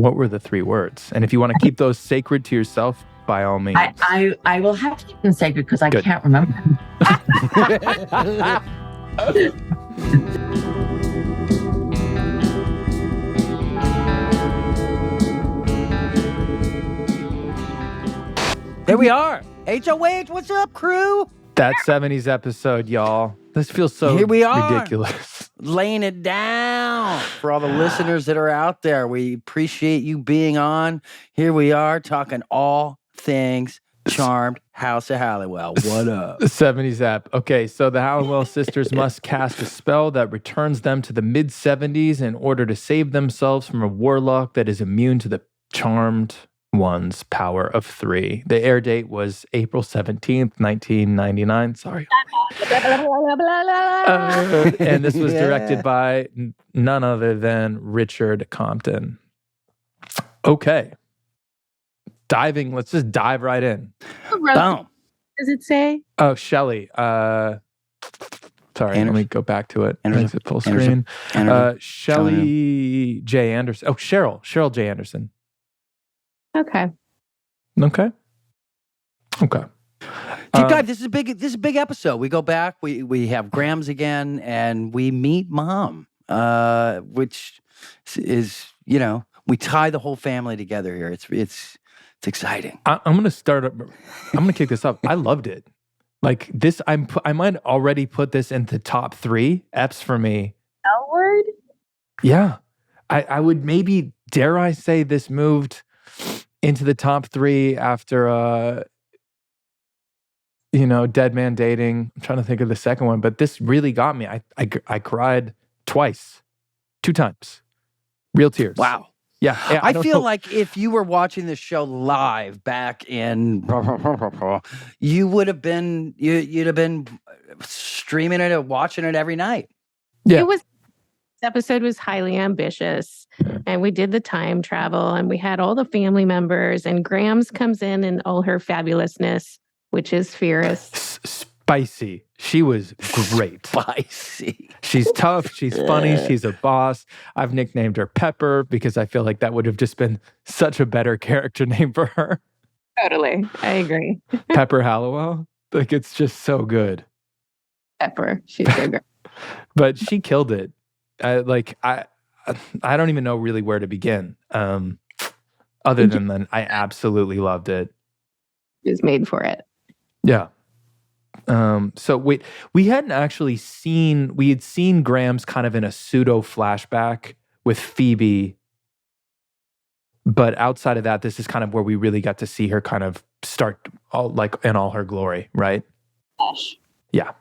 what were the 3 words? And if you want to keep those sacred to yourself, by all means. I will have to keep them sacred because I Good. can't remember. There we are. HOH, what's up, crew? That 70s episode, y'all. This feels so Here we are. ridiculous. Laying it down for all the listeners that are out there. We appreciate you being on. Here we are talking all things Charmed House of Halliwell. What up? The 70s app. Okay, so the Halliwell sisters must cast a spell that returns them to the mid-70s in order to save themselves from a warlock that is immune to the Charmed One's power of 3. The air date was April 17th, 1999. Sorry. And this was directed by none other than Richard Compton. Okay. Let's just dive right in. Boom. Does it say? Oh, Shelley. Sorry, let me go back to it. Exit full screen. Shelley J. Anderson. Oh, Cheryl J. Anderson. Okay. Deep dive. This is a big episode. We go back. We have Grams again, and we meet Mom, which is we tie the whole family together here. It's exciting. I'm gonna start. I'm gonna kick this up. I loved it. Like this, I might already put this into top 3 eps for me. L word? Yeah, I would maybe dare I say this moved into the top 3 after Dead Man Dating. I'm trying to think of the second one, but this really got me. I cried twice, 2 times, real tears. Wow. Yeah, I feel like if you were watching this show live back in, you would have been you'd have been streaming it or watching it every night. Yeah, This episode was highly ambitious, and we did the time travel, and we had all the family members, and Grams comes in all her fabulousness, which is fierce. Spicy. She was great. Spicy. She's tough. She's funny. She's a boss. I've nicknamed her Pepper because I feel like that would have just been such a better character name for her. Totally. I agree. Pepper Halliwell. Like, it's just so good. Pepper. She's so great. But she killed it. I don't even know really where to begin. Other than I absolutely loved it. She was made for it. Yeah. So we hadn't actually we had seen Grams kind of in a pseudo flashback with Phoebe, but outside of that, this is kind of where we really got to see her kind of start in all her glory, right? Gosh. Yeah.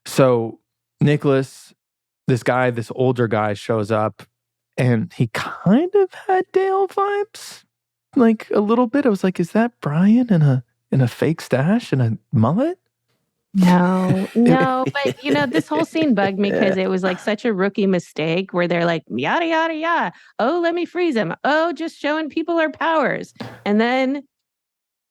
So Nicholas, this older guy shows up, and he kind of had Dale vibes, like a little bit. I was like, is that Brian in a fake stash and a mullet? No, but this whole scene bugged me because it was like such a rookie mistake where they're like, yada, yada, yada. Oh, let me freeze him. Oh, just showing people our powers. And then,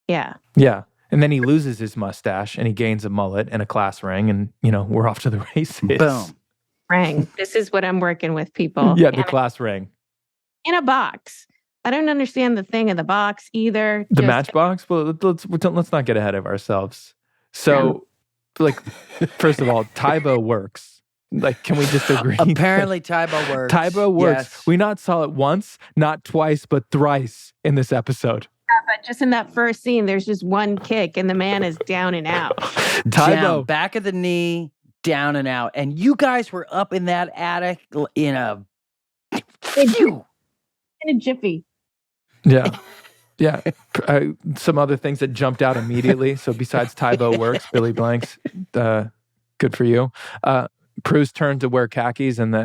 yeah. Yeah. And then he loses his mustache and he gains a mullet and a class ring, and, we're off to the races. Boom. Ring. This is what I'm working with, people. Yeah, the class ring. In a box. I don't understand the thing in the box either. The matchbox? Well, let's not get ahead of ourselves. So, first of all, Tybo works. Like, can we just agree? Apparently, Tybo works. Tybo works. Yes. We not saw it once, not twice, but thrice in this episode. Yeah, but just in that first scene, there's just one kick, and the man is down and out. Tybo. Down, back of the knee, down and out. And you guys were up in that attic in a jiffy. Yeah. Yeah. Some other things that jumped out immediately. So besides Tybo works, Billy Blanks, good for you. Prue's turn to wear khakis and the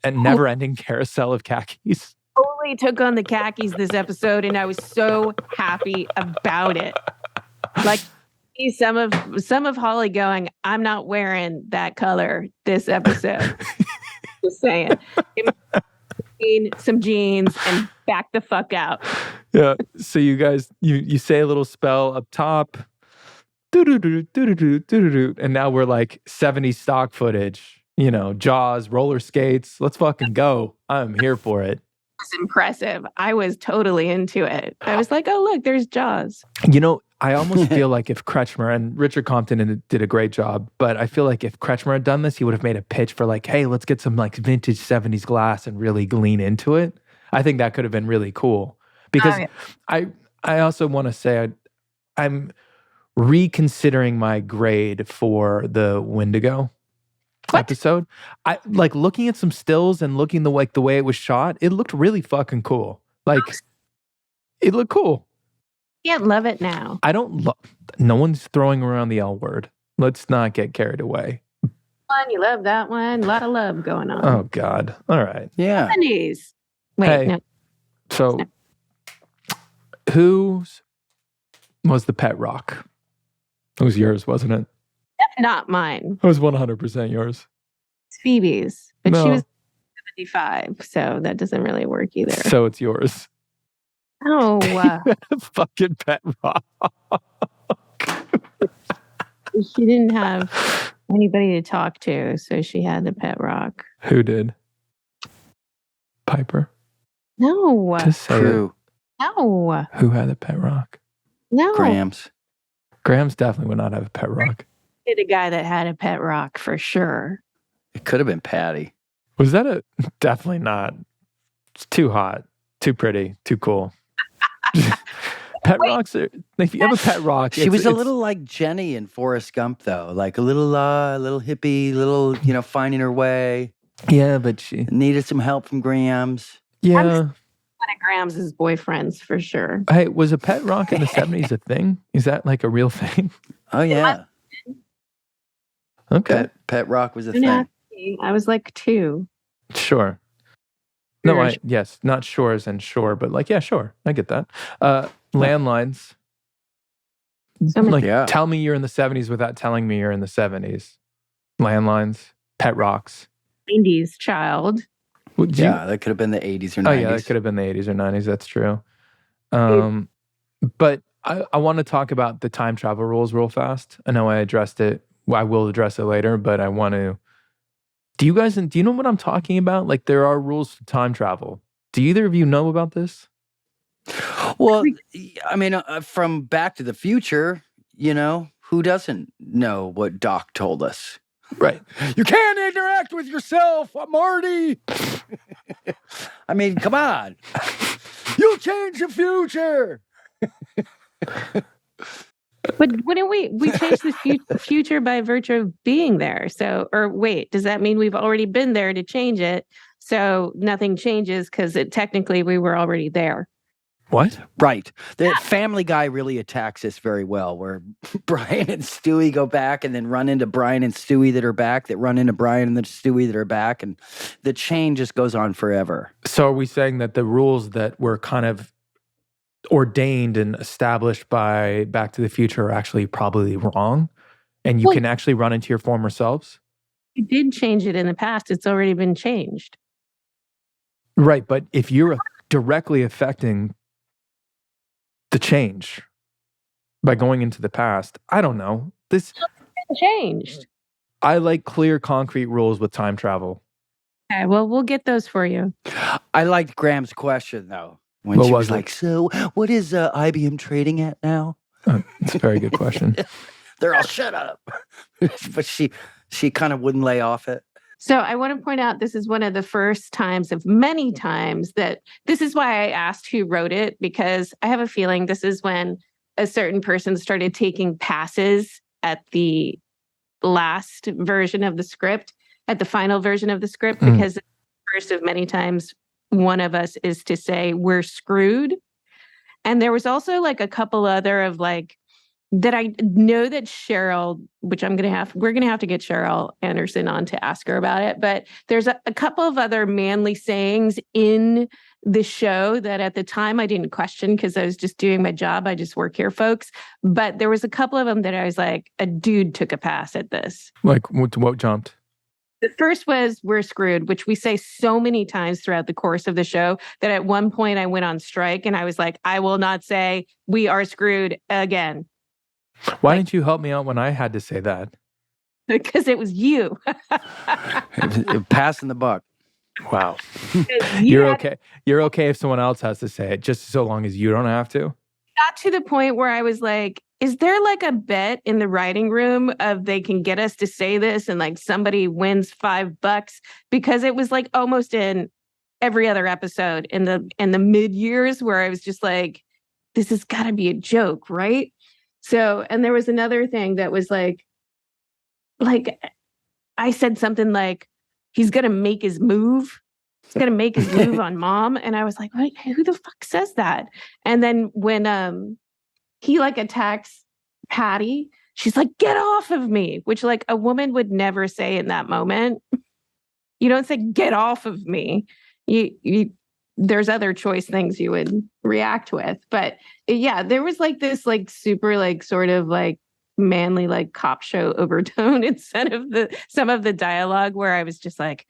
never-ending carousel of khakis. Totally took on the khakis this episode, and I was so happy about it. Like, some of Holly going, I'm not wearing that color this episode. Just saying. Some jeans and back the fuck out. Yeah. So you guys, you say a little spell up top, and now we're like 70 stock footage Jaws, roller skates. Let's fucking go. I'm here for it. It's impressive. I was totally into it. I was like, oh, look, there's Jaws. I almost feel like if Kretschmer, and Richard Compton did a great job, but I feel like if Kretschmer had done this, he would have made a pitch for like, hey, let's get some like vintage 70s glass and really lean into it. I think that could have been really cool. Because I also want to say I'm reconsidering my grade for the Wendigo episode. I like looking at some stills and looking the way it was shot. It looked really fucking cool. Like it looked cool. Can't love it now. I don't love. No one's throwing around the L word. Let's not get carried away. You love that one. A lot of love going on. Oh God. All right. Yeah. 70s. Wait. Hey, No. So, whose was the pet rock? It was yours, wasn't it? Not mine. It was 100% yours. It's Phoebe's, but No. she was 75, so that doesn't really work either. So it's yours. Oh, Fucking pet rock. she didn't have anybody to talk to, so she had the pet rock. Who did? Piper. No, Just say it. True. no, Who had the pet rock? no. Grams. Graham's definitely would not have a pet rock. Did a guy that had a pet rock for sure. It could have been Patty. Was that definitely not. It's too hot, too pretty, too cool. Pet rocks are, if you have a pet rock, She was a little like Jenny in Forrest Gump, though. Like a little hippie, little, finding her way. Yeah, but she Needed some help from Grams. Yeah. One of Graham's boyfriends for sure. Hey, was a pet rock in the 70s a thing? Is that like a real thing? Oh, yeah. Okay. Pet rock was a Don't thing. ask me. I was like 2. Sure. No, Sure. yes, not shores and shore, but like, yeah, sure. I get that. Landlines. So many- Like, Yeah. tell me you're in the 70s without telling me you're in the 70s. Landlines, pet rocks. 90s child. Would you- Yeah, that could have been the 80s or 90s. Oh, yeah, that could have been the 80s or 90s. That's true. But I want to talk about the time travel rules real fast. I know I addressed it. Well, I will address it later, but I want to. Do you know what I'm talking about? Like, there are rules to time travel. Do either of you know about this? Well, I mean, from Back to the Future, who doesn't know what Doc told us? Right. You can't interact with yourself, Marty. I mean, come on. You'll change the future. But wouldn't we changed the future by virtue of being there? So, or wait, does that mean we've already been there to change it? So nothing changes because technically we were already there. What? Right. The Family Guy really attacks this very well, where Brian and Stewie go back and then run into Brian and Stewie that are back, that run into Brian and the Stewie that are back, and the chain just goes on forever. So are we saying that the rules that were kind of ordained and established by Back to the Future are actually probably wrong? And you can actually run into your former selves? You did change it in the past. It's already been changed. Right, but if you're directly affecting the change by going into the past, I don't know. It's changed. I like clear, concrete rules with time travel. Okay, well, we'll get those for you. I liked Graham's question, though. When What she was was it? like, so what is IBM trading at now? It's a very good question. They're all shut up. But she kind of wouldn't lay off it. So I want to point out this is one of the first times of many times that this is why I asked who wrote it, because I have a feeling this is when a certain person started taking passes at the last version of the script, at the final version of the script, because the first of many times one of us is to say we're screwed. And there was also like a couple other of like, that I know that Cheryl, which we're going to have to get Cheryl Anderson on to ask her about it. But there's a couple of other manly sayings in the show that at the time I didn't question because I was just doing my job. I just work here, folks. But there was a couple of them that I was like, a dude took a pass at this. Like, what jumped? The first was we're screwed, which we say so many times throughout the course of the show that at one point I went on strike and I was like, I will not say we are screwed again. Why didn't you help me out when I had to say that? because it was you. Passing the buck. Wow. You You're had- okay. You're okay if someone else has to say it, just so long as you don't have to. Got to the point where I was like, is there like a bet in the writing room of they can get us to say this and like somebody wins $5? Because it was like almost in every other episode in the mid years where I was just like, this has got to be a joke, right? So, and there was another thing that was like I said something like, he's gonna make his move. He's gonna make his move on mom. And I was like, wait, who the fuck says that? And then when he like attacks Patty, she's like, get off of me, which like a woman would never say in that moment. You don't say, get off of me. You there's other choice things you would react with. But yeah, there was like this like super like sort of like manly like cop show overtone instead of some of the dialogue where I was just like,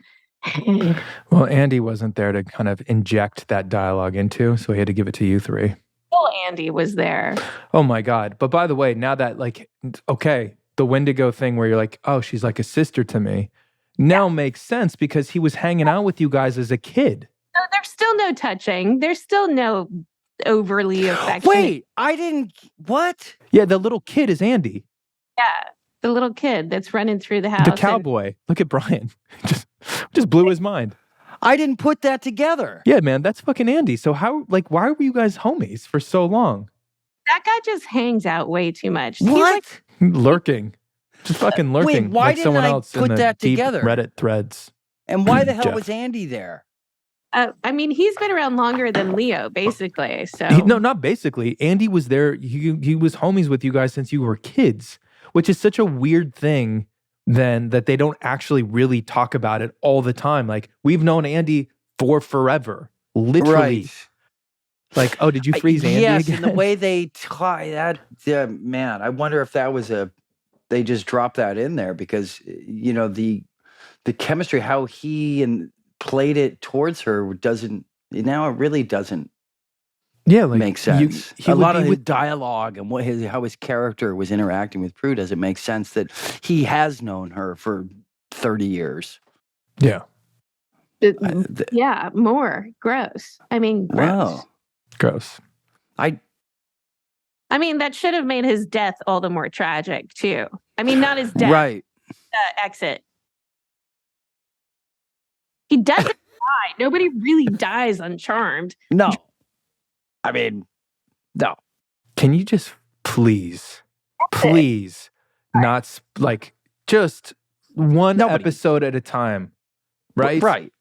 well, Andy wasn't there to kind of inject that dialogue into, so he had to give it to you three. well, Andy was there. Oh my God. But by the way, now that like, okay, the Wendigo thing where you're like, oh, she's like a sister to me, now makes sense because he was hanging out with you guys as a kid. No, there's still no touching. There's still no overly affectionate. Wait, I didn't. What? Yeah, the little kid is Andy. Yeah, the little kid that's running through the house. The cowboy. Look at Brian. just blew his mind. I didn't put that together. Yeah, man, that's fucking Andy. So how, like, why were you guys homies for so long? That guy just hangs out way too much. He's What? like, Lurking. Just fucking lurking. Wait, why like didn't someone I else in put the that deep together? Reddit threads. And why the hell Jeff. was Andy there? I mean, he's been around longer than Leo, basically. So No, not basically. Andy was there. He was homies with you guys since you were kids, which is such a weird thing then that they don't actually really talk about it all the time. Like, we've known Andy for forever. Literally. Right. Like, oh, did you freeze Andy yes, again? and the way they tie that, man, I wonder if that was they just dropped that in there because, you know, the chemistry, how he played it towards her doesn't, now it really doesn't yeah, like, make sense. he A would lot be of his with- dialogue and how his character was interacting with Prue doesn't make sense that he has known her for 30 years. Yeah. yeah, more gross. I mean, gross. Wow. Gross. I mean, that should have made his death all the more tragic too. I mean, not his death, Right. exit. He doesn't die. Nobody really dies uncharmed. No. I mean, no. Can you just please not like just one Nobody. episode at a time, right? Right.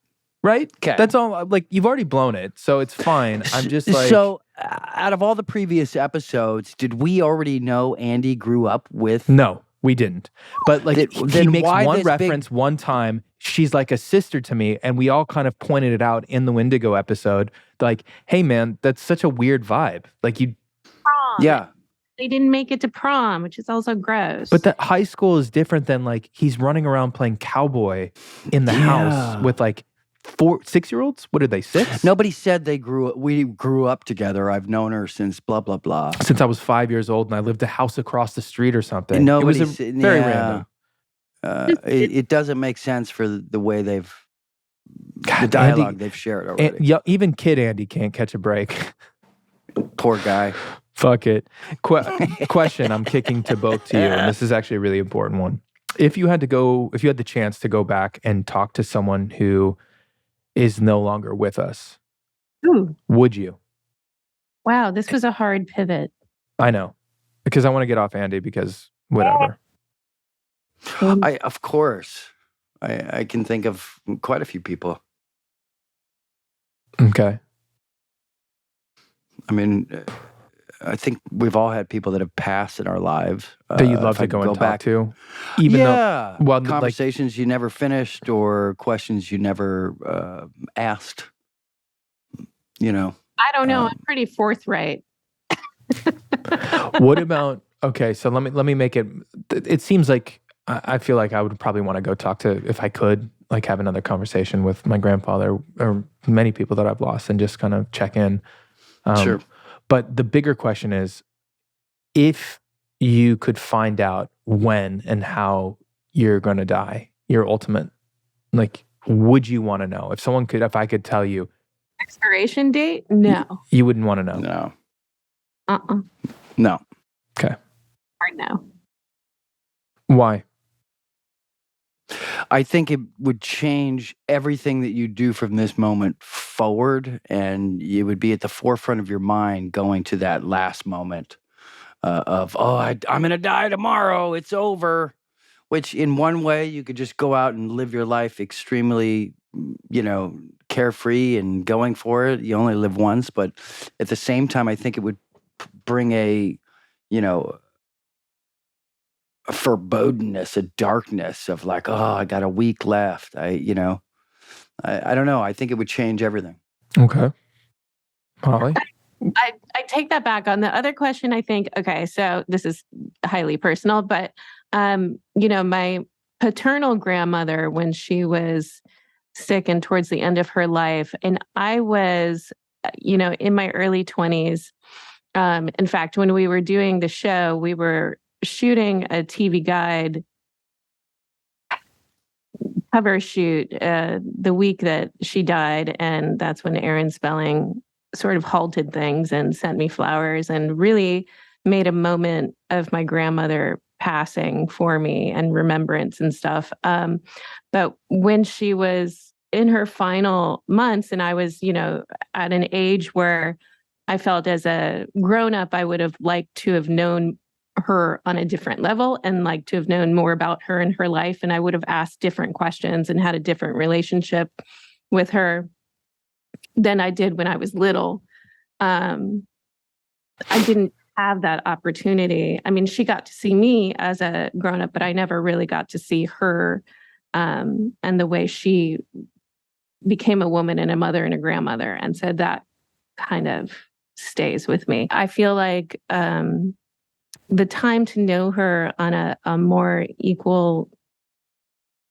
Right? 'Kay. That's all. Like, you've already blown it, so it's fine. I'm just like, So, out of all the previous episodes, did we already know Andy grew up with? no, we didn't. But like, he Then makes why one this big- reference one time. She's like a sister to me, and we all kind of pointed it out in the Wendigo episode. Like, hey, man, that's such a weird vibe. Like, you. Prom. Yeah. They didn't make it to prom, which is also gross. But that high school is different than like he's running around playing cowboy in the house with like 6-year-olds. What are they, 6? Nobody said we grew up together. I've known her since blah, blah, blah. Since I was 5 years old and I lived a house across the street or something. And it was nobody very random. It doesn't make sense for the way they've, God, the dialogue Andy- they've shared already. And, yeah, even kid Andy can't catch a break. Poor guy. Fuck it. Question I'm kicking to both to you, and this is actually a really important one. If you had the chance to go back and talk to someone who is no longer with us, Ooh, would you? wow, this was a hard pivot. I know. Because I want to get off Andy because whatever. Of course. I can think of quite a few people. Okay. I mean, I think we've all had people that have passed in our lives. That you'd love if I to go could and talk back. to. Even though, Yeah. well, like, Conversations you never finished or questions you never asked. You know. I don't know. I'm pretty forthright. what about, okay, so let me make it, it seems like, I feel like I would probably want to go talk to, if I could, like have another conversation with my grandfather or many people that I've lost and just kind of check in. Sure. But the bigger question is, if you could find out when and how you're going to die, your ultimate, like, would you want to know? If I could tell you. Expiration date? No. You wouldn't want to know? No. No. Okay. Or no. Why? I think it would change everything that you do from this moment forward, and you would be at the forefront of your mind going to that last moment of, I'm going to die tomorrow. It's over. Which in one way, you could just go out and live your life extremely, carefree and going for it. You only live once. But at the same time, I think it would bring a forebodingness, a darkness of like, I got a week left. I don't know. I think it would change everything. Okay. Holly? I take that back. On the other question, I think, okay, so this is highly personal, but, my paternal grandmother, when she was sick and towards the end of her life, and I was, in my early 20s. In fact, when we were doing the show, we were shooting a TV guide cover shoot the week that she died. And that's when Aaron Spelling sort of halted things and sent me flowers and really made a moment of my grandmother passing for me and remembrance and stuff. But when she was in her final months and I was, at an age where I felt as a grown-up, I would have liked to have known her on a different level and like to have known more about her and her life. And I would have asked different questions and had a different relationship with her than I did when I was little. I didn't have that opportunity. I mean, she got to see me as a grown-up, but I never really got to see her and the way she became a woman and a mother and a grandmother. And so that kind of stays with me. I feel like the time to know her on a more equal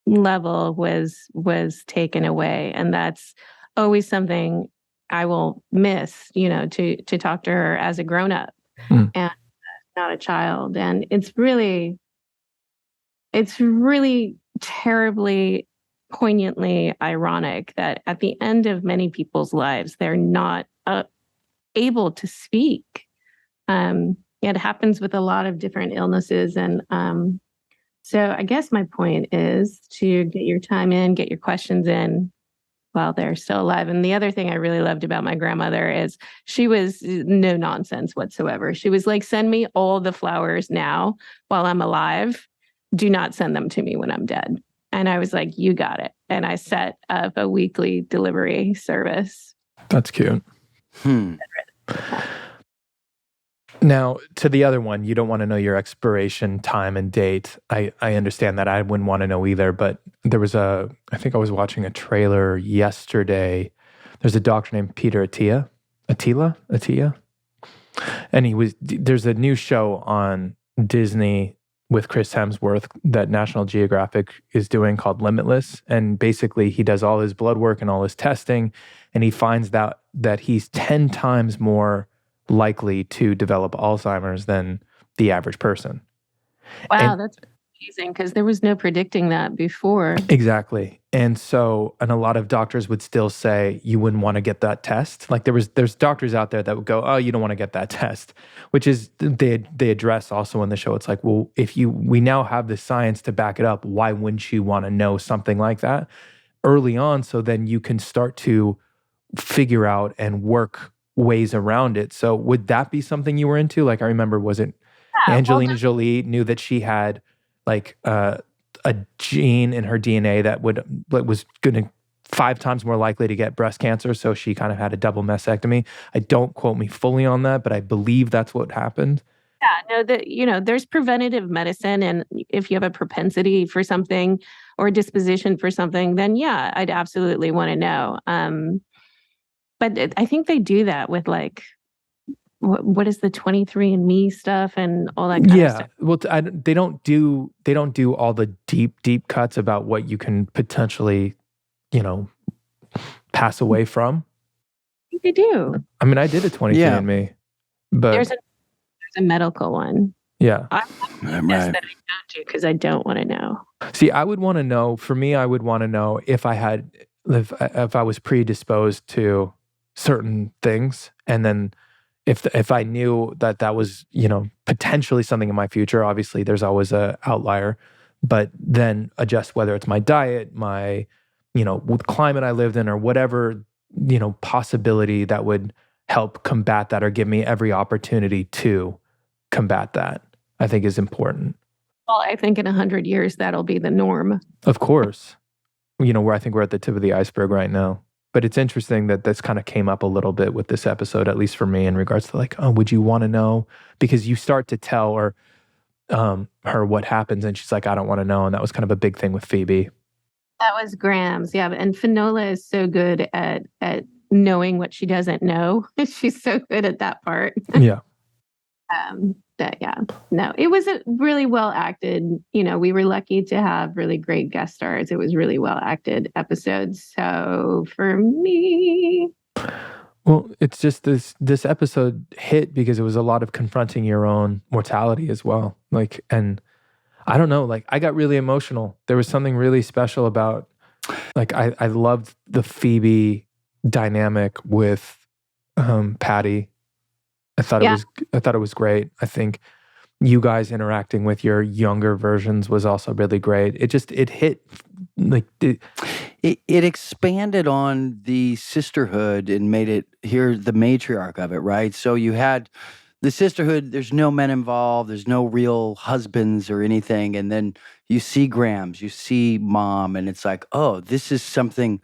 level was taken away. And that's always something I will miss, to talk to her as a grown-up and not a child. And it's really terribly, poignantly ironic that at the end of many people's lives, they're not able to speak. It happens with a lot of different illnesses. And so I guess my point is to get your time in, get your questions in while they're still alive. And the other thing I really loved about my grandmother is she was no nonsense whatsoever. She was like, send me all the flowers now while I'm alive. Do not send them to me when I'm dead. And I was like, you got it. And I set up a weekly delivery service. That's cute. Now, to the other one, you don't want to know your expiration time and date. I understand that. I wouldn't want to know either. But there was I think I was watching a trailer yesterday. There's a doctor named Peter Attia. And there's a new show on Disney with Chris Hemsworth that National Geographic is doing called Limitless. And basically he does all his blood work and all his testing. And he finds that he's 10 times more likely to develop Alzheimer's than the average person. Wow, that's amazing because there was no predicting that before. Exactly. And a lot of doctors would still say you wouldn't want to get that test. Like there's doctors out there that would go, oh, you don't want to get that test, which is they address also in the show. It's like, well, we now have the science to back it up, why wouldn't you want to know something like that early on so then you can start to figure out and work ways around it. So would that be something you were into? Like I remember, was it Angelina Jolie knew that she had like a gene in her DNA that was going to 5 times more likely to get breast cancer. So she kind of had a double mastectomy. Don't quote me fully on that, but I believe that's what happened. Yeah, no, there's preventative medicine. And if you have a propensity for something or a disposition for something, then yeah, I'd absolutely want to know. But I think they do that with like, what is the 23andMe stuff and all that kind of stuff? Well, they don't do all the deep cuts about what you can potentially, pass away from. I think they do. I mean, I did a 23andMe, but there's a medical one. Yeah. I guess Right. that I don't do because I don't want to know. See, I would want to know. For me, I would want to know if I was predisposed to certain things, and then if I knew that was potentially something in my future. Obviously, there's always a outlier, but then adjust whether it's my diet, my with climate I lived in, or whatever possibility that would help combat that or give me every opportunity to combat that. I think is important. Well, I think in 100 years, that'll be the norm. Of course. Where I think we're at the tip of the iceberg right now. But it's interesting that this kind of came up a little bit with this episode, at least for me, in regards to like, oh, would you want to know? Because you start to tell her what happens, and she's like, I don't want to know. And that was kind of a big thing with Phoebe. That was Graham's, yeah. And Finola is so good at knowing what she doesn't know. She's so good at that part. Yeah. No, it was a really well acted. We were lucky to have really great guest stars. It was really well acted episodes. So for me, well, it's just this episode hit because it was a lot of confronting your own mortality as well. Like, and I don't know, like I got really emotional. There was something really special about, like, I loved the Phoebe dynamic with Patty. I thought it was great. I think you guys interacting with your younger versions was also really great. It hit like it expanded on the sisterhood and made it here the matriarch of it, right? So you had the sisterhood, there's no men involved, there's no real husbands or anything, and then you see Grams, you see Mom, and it's like, oh, this is something,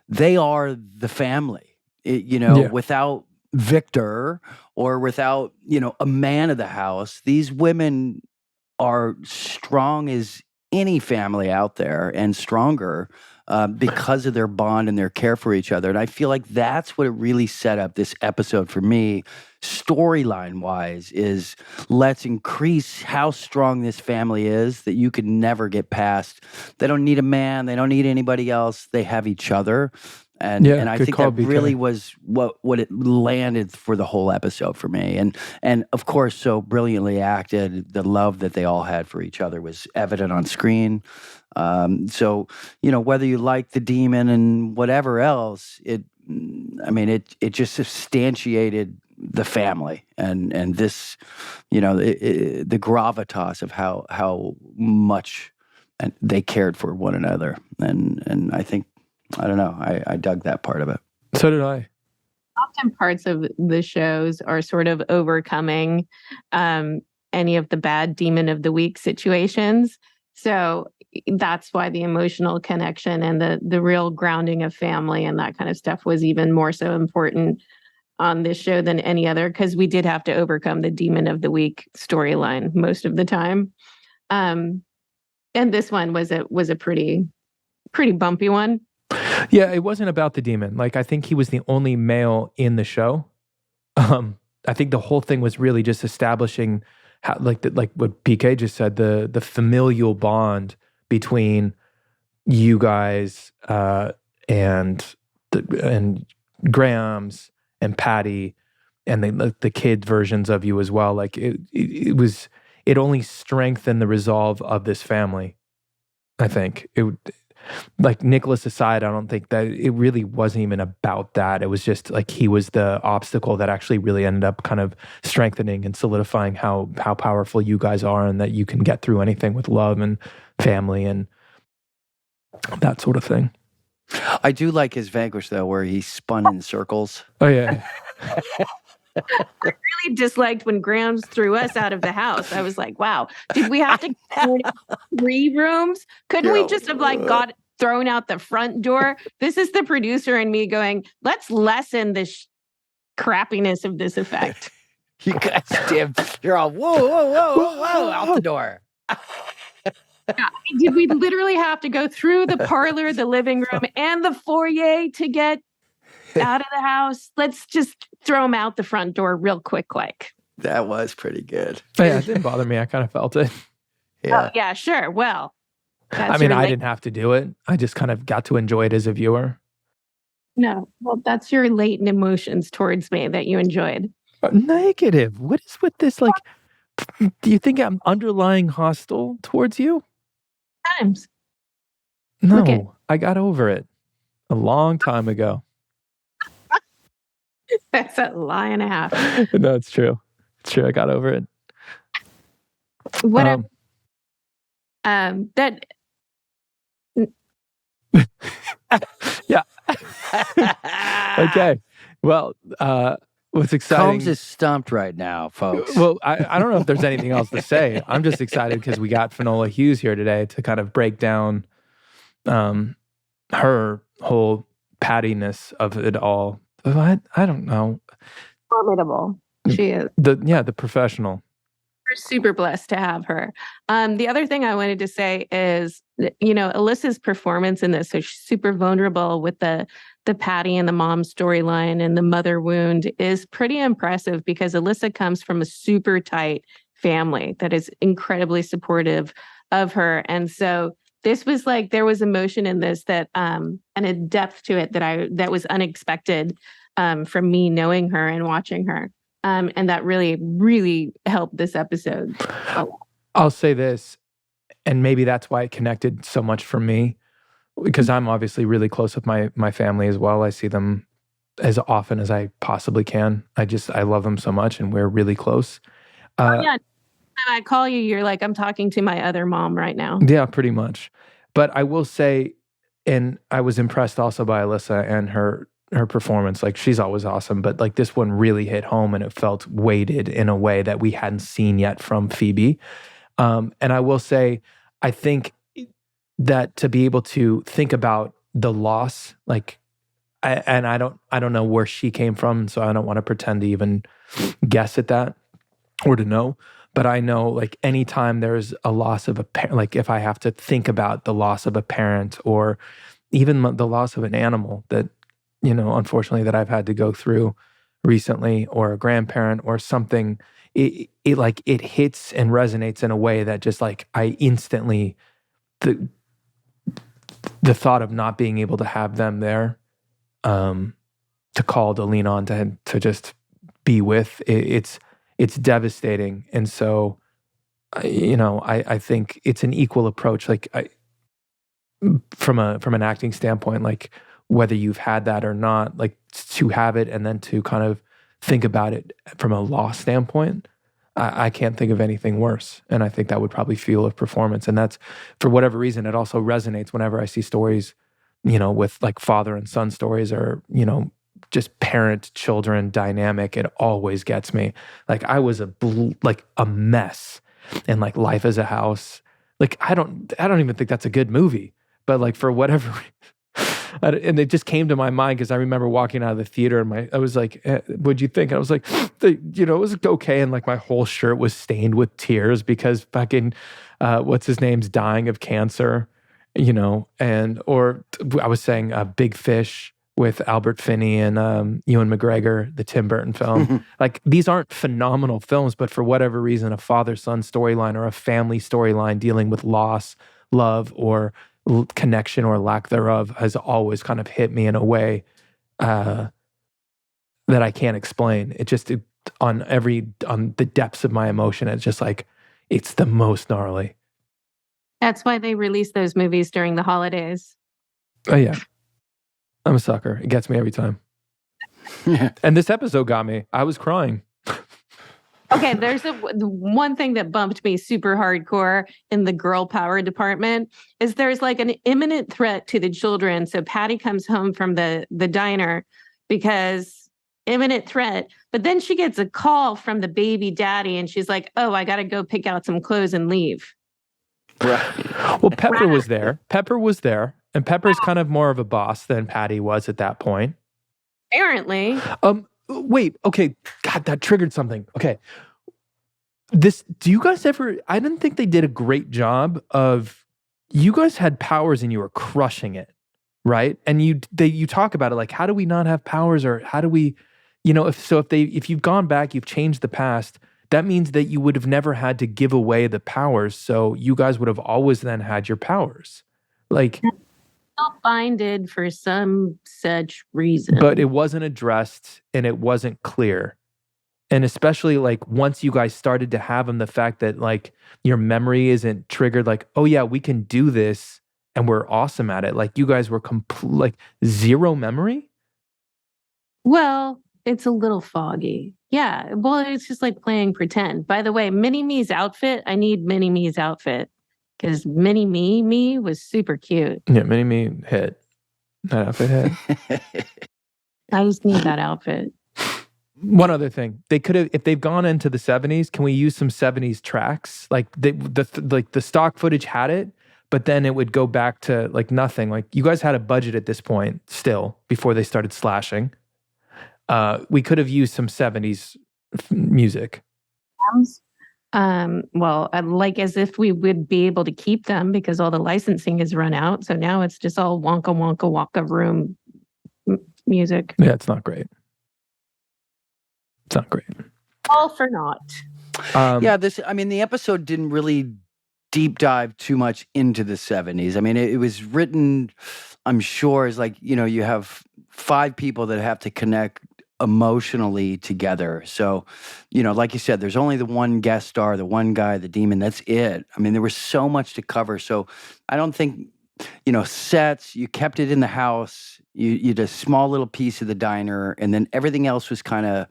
they are the family. Without Victor or without, a man of the house, these women are strong as any family out there and stronger because of their bond and their care for each other. And I feel like that's what it really set up this episode for me, storyline wise, is let's increase how strong this family is that you could never get past. They don't need a man. They don't need anybody else. They have each other. And I think that really was what it landed for the whole episode for me. And of course, so brilliantly acted. The love that they all had for each other was evident on screen. So, whether you like the demon and whatever else, it just substantiated the family and this, the gravitas of how much they cared for one another. And I think, I don't know. I dug that part of it. So did I. Often parts of the shows are sort of overcoming any of the bad demon of the week situations. So that's why the emotional connection and the real grounding of family and that kind of stuff was even more so important on this show than any other, because we did have to overcome the demon of the week storyline most of the time. And this one was a pretty bumpy one. Yeah, it wasn't about the demon. Like, I think he was the only male in the show. I think the whole thing was really just establishing how, like what PK just said, the familial bond between you guys and Grams and Patty and the kid versions of you as well. Like it only strengthened the resolve of this family. I think it would. Like, Nicholas aside, I don't think that it really wasn't even about that. It was just like he was the obstacle that actually really ended up kind of strengthening and solidifying how powerful you guys are, and that you can get through anything with love and family and that sort of thing. I do like his Vanquish, though, where he spun in circles. Oh, yeah. I really disliked when Grams threw us out of the house. I was like, wow, did we have to go to 3 rooms? Couldn't we just have got thrown out the front door? This is the producer and me going, let's lessen the crappiness of this effect. You guys, you're all, whoa, out the door. Yeah, did we literally have to go through the parlor, the living room, and the foyer to get out of the house? Let's just throw them out the front door real quick, like. That was pretty good. Yeah, it didn't bother me. I kind of felt it. Yeah. Oh, yeah, sure. Well, I mean, I didn't have to do it. I just kind of got to enjoy it as a viewer. No, well, that's your latent emotions towards me that you enjoyed. Negative. What is with this? Like, Do you think I'm underlying hostile towards you? Times. Look at- No, I got over it a long time ago. That's a lie and a half. No, it's true. It's true. I got over it. Whatever. That Yeah. Okay. Well, what's exciting? Combs is stumped right now, folks. Well, I don't know if there's anything else to say. I'm just excited because we got Finola Hughes here today to kind of break down her whole pattiness of it all. I don't know. formidable. She is. The professional. We're super blessed to have her. The other thing I wanted to say is, Alyssa's performance in this, so she's super vulnerable with the Patty and the mom storyline and the mother wound, is pretty impressive because Alyssa comes from a super tight family that is incredibly supportive of her. And so this was like, there was emotion in this that and a depth to it that was unexpected from me knowing her and watching her. And that really, really helped this episode. I'll say this, and maybe that's why it connected so much for me, because I'm obviously really close with my family as well. I see them as often as I possibly can. I love them so much, and we're really close. Yeah. And I call you, you're like, I'm talking to my other mom right now. Yeah, pretty much. But I will say, and I was impressed also by Alyssa and her performance. Like, she's always awesome, but like this one really hit home, and it felt weighted in a way that we hadn't seen yet from Phoebe. And I will say, I think that to be able to think about the loss, like, I don't know where she came from, so I don't want to pretend to even guess at that or to know. But I know, like, anytime there's a loss of a parent, like if I have to think about the loss of a parent or even the loss of an animal that, unfortunately that I've had to go through recently, or a grandparent or something, it hits and resonates in a way that just like I instantly, the thought of not being able to have them there, to call, to lean on, to just be with, it's devastating. And so, I think it's an equal approach. Like, from an acting standpoint, like whether you've had that or not, like to have it and then to kind of think about it from a loss standpoint, I can't think of anything worse. And I think that would probably fuel a performance. And that's, for whatever reason, it also resonates whenever I see stories, with like father and son stories, or, just parent-children dynamic. It always gets me. Like, I was a mess in like Life as a House. Like, I don't even think that's a good movie, but like for whatever and it just came to my mind because I remember walking out of the theater and I was like, what'd you think? And I was like, it was okay. And like my whole shirt was stained with tears because fucking, what's his name's dying of cancer, or I was saying Big Fish with Albert Finney and Ewan McGregor, the Tim Burton film. Like, these aren't phenomenal films, but for whatever reason, a father-son storyline or a family storyline dealing with loss, love, or connection or lack thereof has always kind of hit me in a way that I can't explain. On the depths of my emotion, it's just like, it's the most gnarly. That's why they release those movies during the holidays. Oh yeah. I'm a sucker. It gets me every time. And this episode got me. I was crying. Okay, there's the one thing that bumped me super hardcore in the girl power department is there's like an imminent threat to the children. So Patty comes home from the diner because imminent threat, but then she gets a call from the baby daddy and she's like, oh, I got to go pick out some clothes and leave. Right. Well, Pepper was there. And Pepper's kind of more of a boss than Patty was at that point. Apparently. Wait, okay. God, that triggered something. Okay. Do you guys ever, I didn't think they did a great job of, you guys had powers and you were crushing it, right? And you talk about it like, how do we not have powers, or how do we, if you've gone back, you've changed the past, that means that you would have never had to give away the powers. So you guys would have always then had your powers. Like, binded for some such reason. But it wasn't addressed and it wasn't clear. And especially like once you guys started to have them, the fact that like your memory isn't triggered, like, oh yeah, we can do this and we're awesome at it. Like you guys were like zero memory. Well, it's a little foggy. Yeah. Well, it's just like playing pretend. By the way, Mini-Me's outfit, I need Mini-Me's outfit because Mini-Me was super cute. Yeah, Mini-Me hit. That outfit hit. I just need that outfit. One other thing, they could have, if they've gone into the 70s, can we use some 70s tracks? Like the stock footage had it, but then it would go back to like nothing. Like you guys had a budget at this point still before they started slashing. We could have used some 70s music. Well, like as if we would be able to keep them because all the licensing has run out. So now it's just all Wonka Wonka Wonka Room music. Yeah, it's not great. It's not great. All for naught. The episode didn't really deep dive too much into the 70s. I mean, it was written, I'm sure, as like, you have 5 people that have to connect emotionally together. So, like you said, there's only the one guest star, the one guy, the demon, that's it. I mean, there was so much to cover. So I don't think, sets, you kept it in the house, you did a small little piece of the diner, and then everything else was kind of,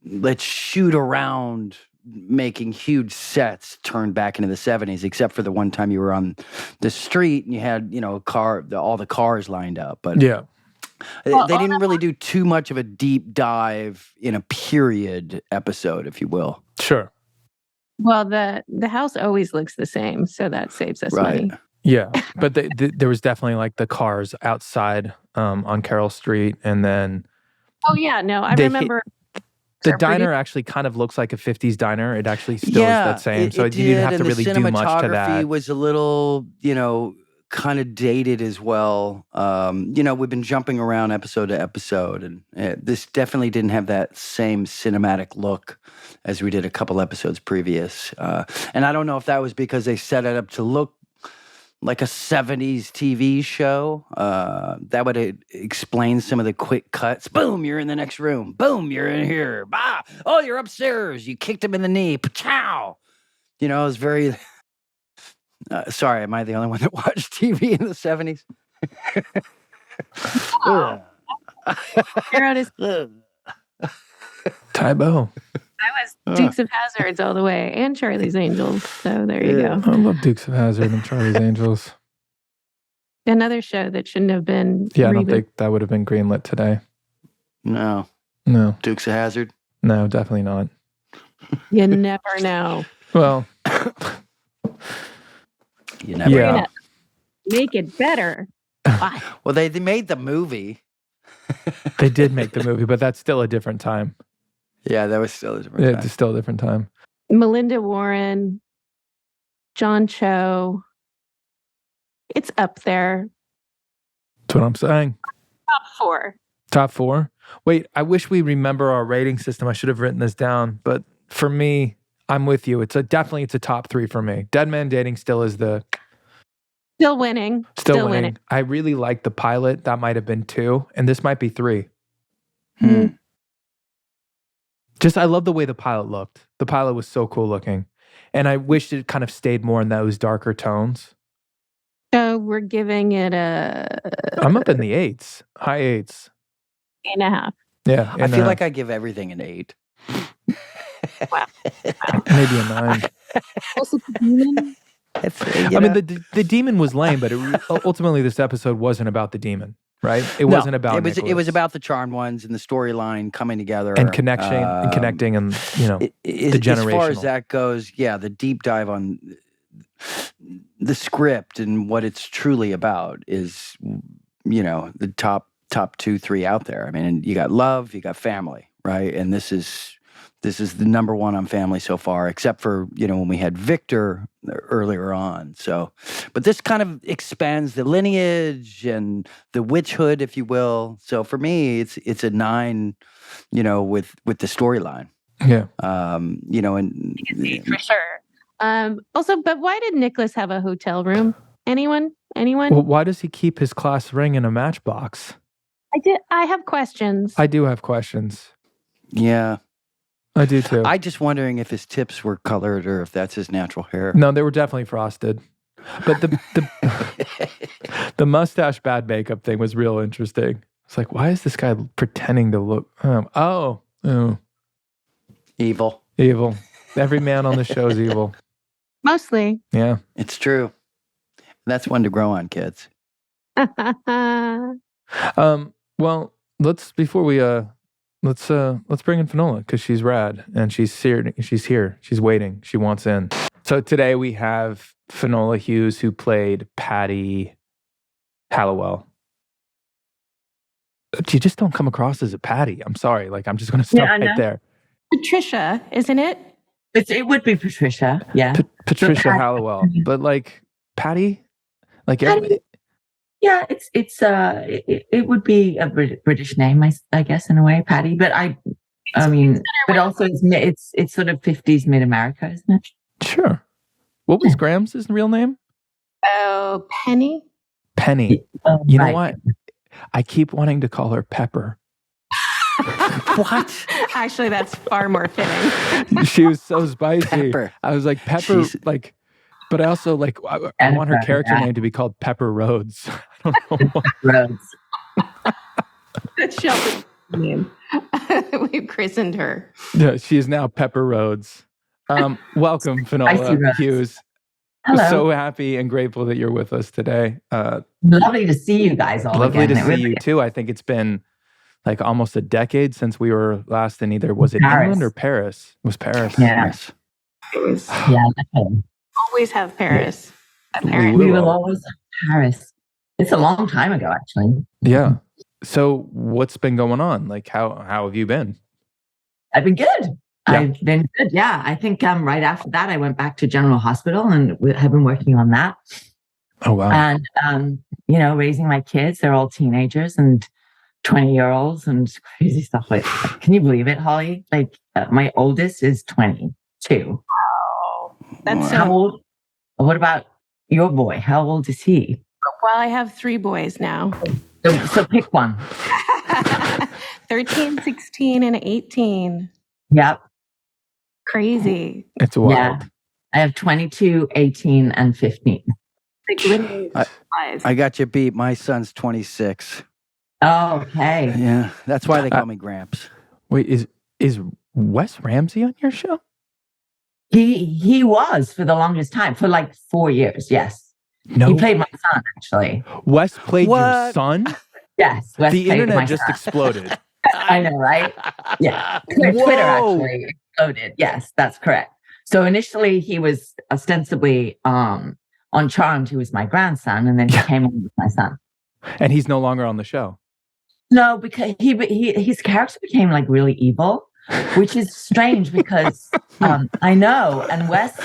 let's shoot around making huge sets turned back into the 70s, except for the one time you were on the street and you had, all the cars lined up. But yeah. They didn't really do too much of a deep dive in a period episode, if you will. Sure. Well, the house always looks the same, so that saves us money. Yeah, but there was definitely like the cars outside on Carroll Street, and then oh yeah, no, I remember. The diner actually kind of looks like a 50s diner. It actually still is that same, so you didn't have to really do much to that. The cinematography was a little, kind of dated as well. We've been jumping around episode to episode, and this definitely didn't have that same cinematic look as we did a couple episodes previous. And I don't know if that was because they set it up to look like a 70s TV show. That would explain some of the quick cuts. Boom, you're in the next room. Boom, you're in here. Bah! Oh, you're upstairs. You kicked him in the knee. Pow! It was very... sorry, am I the only one that watched TV in the 70s? Tybo. I was Dukes of Hazzards all the way and Charlie's Angels. So there you go. I love Dukes of Hazzard and Charlie's Angels. Another show that shouldn't have been. Yeah, I don't think that would have been greenlit today. No. Dukes of Hazzard? No, definitely not. You never know. Well, you never know. Make it better. Well, they made the movie. They did make the movie, but that's still a different time. Yeah, that was still a different time. It's still a different time. Melinda Warren, John Cho. It's up there. That's what I'm saying. Top 4. Top 4? Wait, I wish we remember our rating system. I should have written this down. But for me, I'm with you. It's a top 3 for me. Dead Man Dating still is the... Still winning. Still winning. I really like the pilot. That might have been 2. And this might be 3. Just, I love the way the pilot looked. The pilot was so cool looking. And I wish it kind of stayed more in those darker tones. So we're giving it a... I'm up in the 8s. High 8s. 8.5. Yeah. I feel like I give everything an 8. Wow. Maybe a 9. Also, the demon? I mean, the demon was lame, but ultimately this episode wasn't about the demon. Right? It wasn't about Nicholas. It was about the Charmed Ones and the storyline coming together. And connecting and, the generational. As far as that goes, yeah, the deep dive on the script and what it's truly about is, the top 2, 3 out there. I mean, you got love, you got family, right? And this is the number 1 on family so far, except for, when we had Victor earlier on. So, but this kind of expands the lineage and the witchhood, if you will. So for me, it's a 9, with the storyline. Yeah. And for sure. Also, but why did Nicholas have a hotel room? Anyone? Well, why does he keep his class ring in a matchbox? I have questions. I do have questions. Yeah. I do too. I just wondering if his tips were colored or if that's his natural hair. No, they were definitely frosted. But the mustache bad makeup thing was real interesting. It's like, why is this guy pretending to look? Oh, Evil. evil. Every man on the show is evil. Mostly. Yeah. It's true. That's one to grow on, kids. Well, let's bring in Finola because she's rad and she's here. She's waiting. She wants in. So today we have Finola Hughes, who played Patty Hallowell. You just don't come across as a Patty. I'm sorry. Like, I'm just going to stop right there. Patricia, isn't it? It would be Patricia. Yeah. Patricia Hallowell. But like Patty, like Patty. Yeah, it would be a British name, I guess, in a way, Patty. But but also it's sort of 50s mid-America, isn't it? Sure. What was Graham's real name? Oh, Penny. Penny. You know what? I keep wanting to call her Pepper. What? Actually, that's far more fitting. She was so spicy. Pepper. I was like, Pepper, like, but I also like, I want her character name to be called Pepper Rhodes. I don't know why. Rhodes. That's Shelby's name. We've christened her. Yeah, she is now Pepper Rhodes. Welcome, Finola Hughes. Hello. I'm so happy and grateful that you're with us today. Lovely to see you guys all lovely again. Lovely to see you too. I think it's been like almost a decade since we were last in was it Paris. England or Paris? It was Paris. Yeah. Yeah, definitely. Always have Paris. We will always have Paris. It's a long time ago, actually. Yeah. So what's been going on? Like, how have you been? I've been good. Yeah. I've been good. Yeah. I think right after that, I went back to General Hospital and have been working on that. Oh, wow. And, raising my kids. They're all teenagers and 20-year-olds and crazy stuff like that. Can you believe it, Holly? Like, my oldest is 22. Wow. That's How old? What about your boy? How old is he? Well, I have 3 boys now. So pick one. 13, 16, and 18. Yep. Crazy. It's wild. Yeah. I have 22, 18, and 15. I got you beat. My son's 26. Oh, okay. Yeah, that's why they call me Gramps. Wait, is Wes Ramsey on your show? He was for the longest time, for like 4 years. Yes. No. He played my son, actually. Wes played your son? Yes. Wes the played internet my just son. exploded. I know, right? Yeah. Twitter actually exploded. Yes, that's correct. So initially he was ostensibly on Charmed, he was my grandson, and then he came on with my son. And he's no longer on the show. No, because his character became like really evil, which is strange because I know, and Wes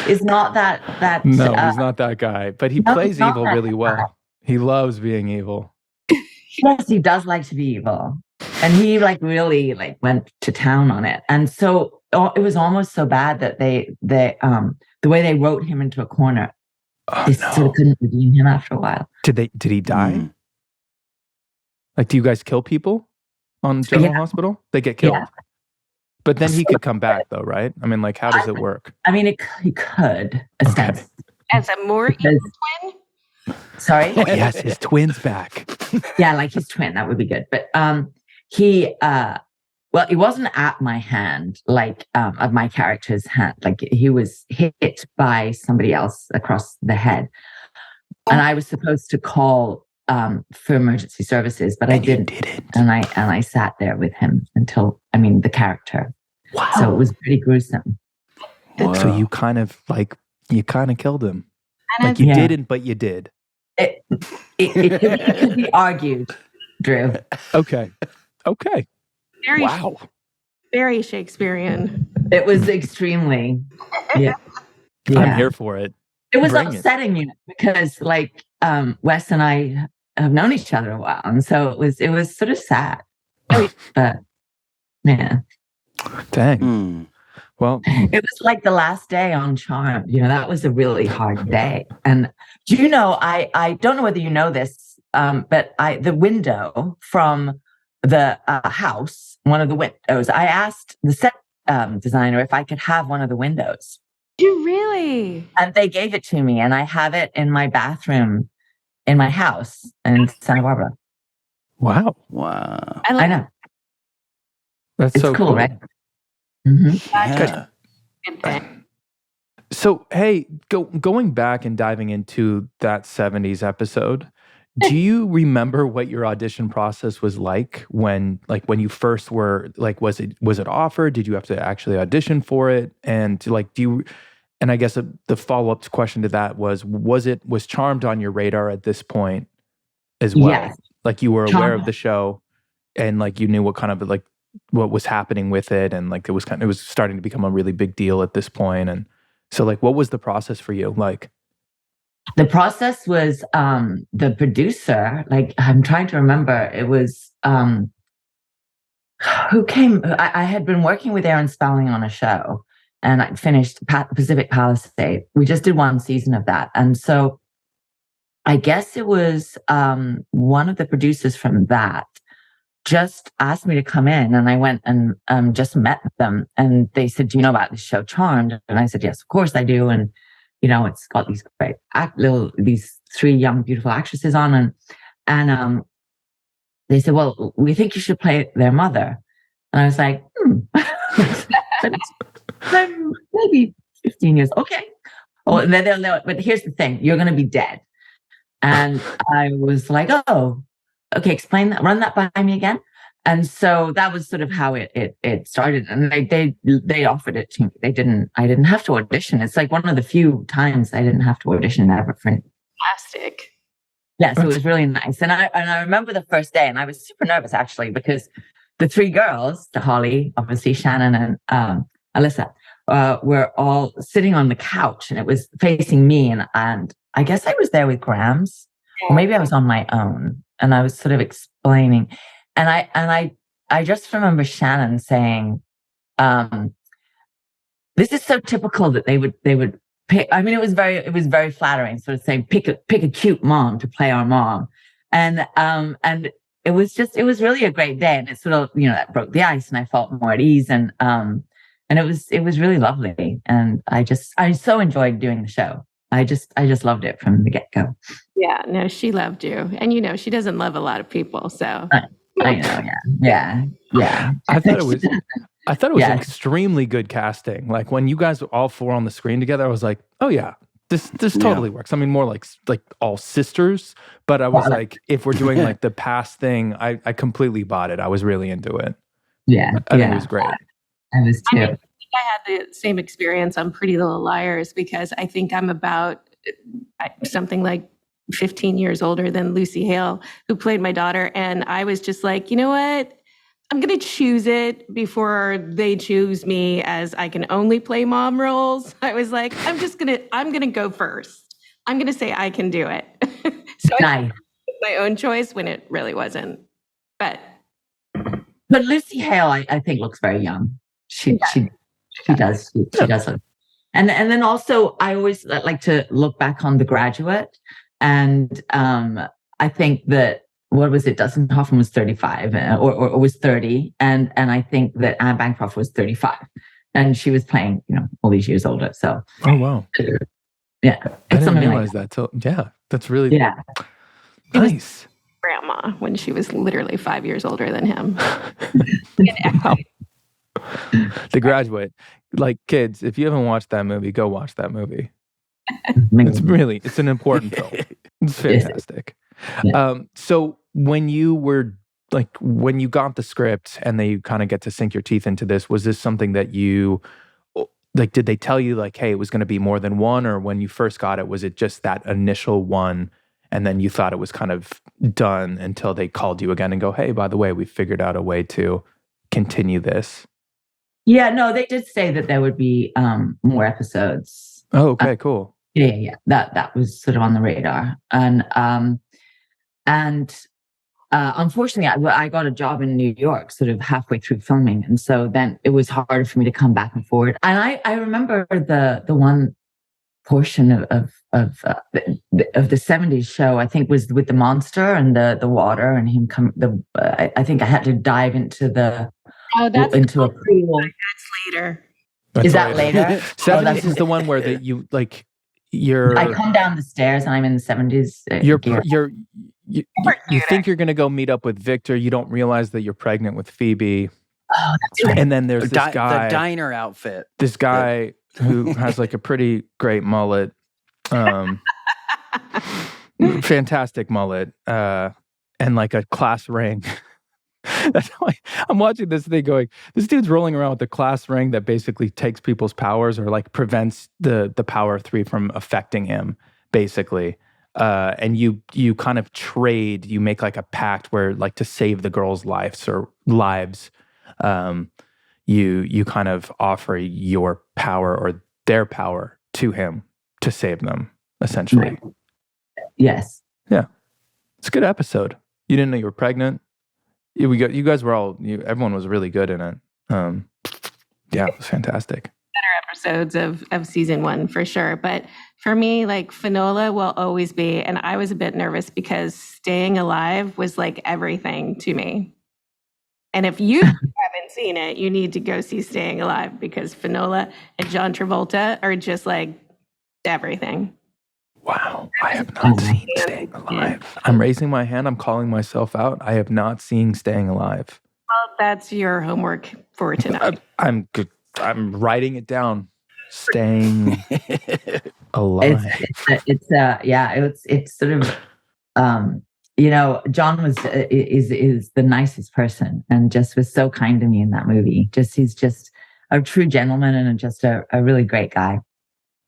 is not that. No, he's not that guy, but he plays evil really well. Guy. He loves being evil. Yes, he does like to be evil, and he like really like went to town on it, and so it was almost so bad that they the way they wrote him into a corner, they still couldn't redeem him after a while. Did he die? Mm. Like, do you guys kill people on General Hospital? They get killed. Yeah. But then he could come back, though, right? I mean, like, how does it work? I mean, he could. Okay. As a more evil twin? Sorry? Oh, yes, his twin's back. Yeah, like his twin. That would be good. But he wasn't at my hand, like of my character's hand. Like, he was hit by somebody else across the head. And I was supposed to call for emergency services, but I didn't. And I sat there with him until, the character. Wow. So it was pretty gruesome. Wow. So you kind of killed him. Like you didn't, but you did. It could be argued, Drew. Okay. Wow. Very Shakespearean. It was extremely. Yeah. I'm here for it. It was upsetting because Wes and I have known each other a while, and so it was sort of sad. But yeah. Dang. Well, it was like the last day on Charmed. That was a really hard day. And do you know, I don't know whether you know this, but the window from the house, one of the windows. I asked the set designer if I could have one of the windows. You really? And they gave it to me, and I have it in my bathroom in my house in Santa Barbara. Wow. Wow. I know. That's It's so cool, cool. right? Mm-hmm. Yeah. Good thing. So, hey, going back and diving into that 70s episode, do you remember what your audition process was like when you first were like, was it offered? Did you have to actually audition for it? And like, and I guess the follow-up question to that was Charmed on your radar at this point as well? Yes. Like you were aware Charmed. of the show and like you knew what kind of like what was happening with it, and like it was starting to become a really big deal at this point. And so like, what was the process for you like? The process was the producer, like I'm trying to remember, it was who came. I had been working with Aaron Spelling on a show, and I finished Pacific Palisade. We just did one season of that. And so I guess it was one of the producers from that just asked me to come in, and I went and just met them, and they said, "Do you know about this show Charmed?" And I said, "Yes, of course I do." And you know, it's got these great these three young, beautiful actresses on, and they said, "Well, we think you should play their mother." And I was like, I'm maybe 15 years. Okay. Oh, and then they'll know it. But here's the thing: you're going to be dead. And I was like, "Oh, okay. Explain that. Run that by me again." And so that was sort of how it started. And they offered it to me. I didn't have to audition. It's like one of the few times I didn't have to audition ever for it. Fantastic. Yeah, so it was really nice. And I remember the first day, and I was super nervous actually, because the three girls, the Holly, obviously Shannon and Alyssa, were all sitting on the couch, and it was facing me. And I guess I was there with Grams, or maybe I was on my own, and I was sort of explaining. And I just remember Shannon saying, "This is so typical that they would pick." I mean, it was very flattering, sort of saying, "Pick a cute mom to play our mom," and it was really a great day, and it sort of that broke the ice, and I felt more at ease, and it was really lovely, and I so enjoyed doing the show. I just loved it from the get-go. Yeah, no, she loved you, and she doesn't love a lot of people, so. I know, yeah. I thought it was Yeah. extremely good casting. Like when you guys were all four on the screen together, I was like, oh yeah, this totally works. I mean, more like all sisters, but I was like, if we're doing like the past thing, I completely bought it. I was really into it. Yeah, I think it was great. I was too. I think I had the same experience on Pretty Little Liars, because I think I'm about something like 15 years older than Lucy Hale, who played my daughter. And I was just like, you know what? I'm going to choose it before they choose me, as I can only play mom roles. I was like, I'm going to go first. I'm going to say I can do it. So Nice. my own choice when it really wasn't. But Lucy Hale, I think, looks very young. She does. She does look. And then also, I always like to look back on The Graduate. And I think that, what was it? Dustin Hoffman was 35 or was 30. And I think that Anne Bancroft was 35. And she was playing, all these years older. So. Oh, wow. Yeah. I didn't realize that. So, yeah, that's really nice. Grandma, when she was literally 5 years older than him. Wow. The Graduate. Like, kids, if you haven't watched that movie, go watch that movie. It's an important film. It's fantastic. Yeah. So when you got the script and then you kind of get to sink your teeth into this, was this something that you like, did they tell you like, hey, it was going to be more than one? Or when you first got it, was it just that initial one and then you thought it was kind of done until they called you again and go, hey, by the way, we figured out a way to continue this? Yeah, no, they did say that there would be more episodes. Oh, okay, cool. Yeah. That was sort of on the radar. And unfortunately, I got a job in New York sort of halfway through filming. And so then it was harder for me to come back and forward. And I remember the one portion of the 70s show, I think, was with the monster and the water and him come. I think I had to dive into into a pool. That's later. Is that later? 70s is the one where that you like you're. I come down the stairs and I'm in the 70s. You think you're going to go meet up with Victor. You don't realize that you're pregnant with Phoebe. Oh, that's right. And then there's this guy, the diner outfit. This guy who has like a pretty great mullet, fantastic mullet, and like a class ring. That's how I'm watching this thing going, this dude's rolling around with a class ring that basically takes people's powers or like prevents the power of 3 from affecting him, basically. And you kind of trade, you make like a pact where like to save the girls' lives, you kind of offer your power or their power to him to save them, essentially. Right. Yes. Yeah. It's a good episode. You didn't know you were pregnant. You guys were everyone was really good in it. Yeah, it was fantastic. Better episodes of season 1 for sure. But for me, like Finola will always be, and I was a bit nervous because Staying Alive was like everything to me. And if you haven't seen it, you need to go see Staying Alive because Finola and John Travolta are just like everything. Wow, I have not seen Staying Alive. I'm raising my hand. I'm calling myself out. I have not seen Staying Alive. Well, that's your homework for tonight. I'm good. I'm writing it down. Staying Alive. It's sort of John is the nicest person and just was so kind to me in that movie. He's just a true gentleman and just a really great guy.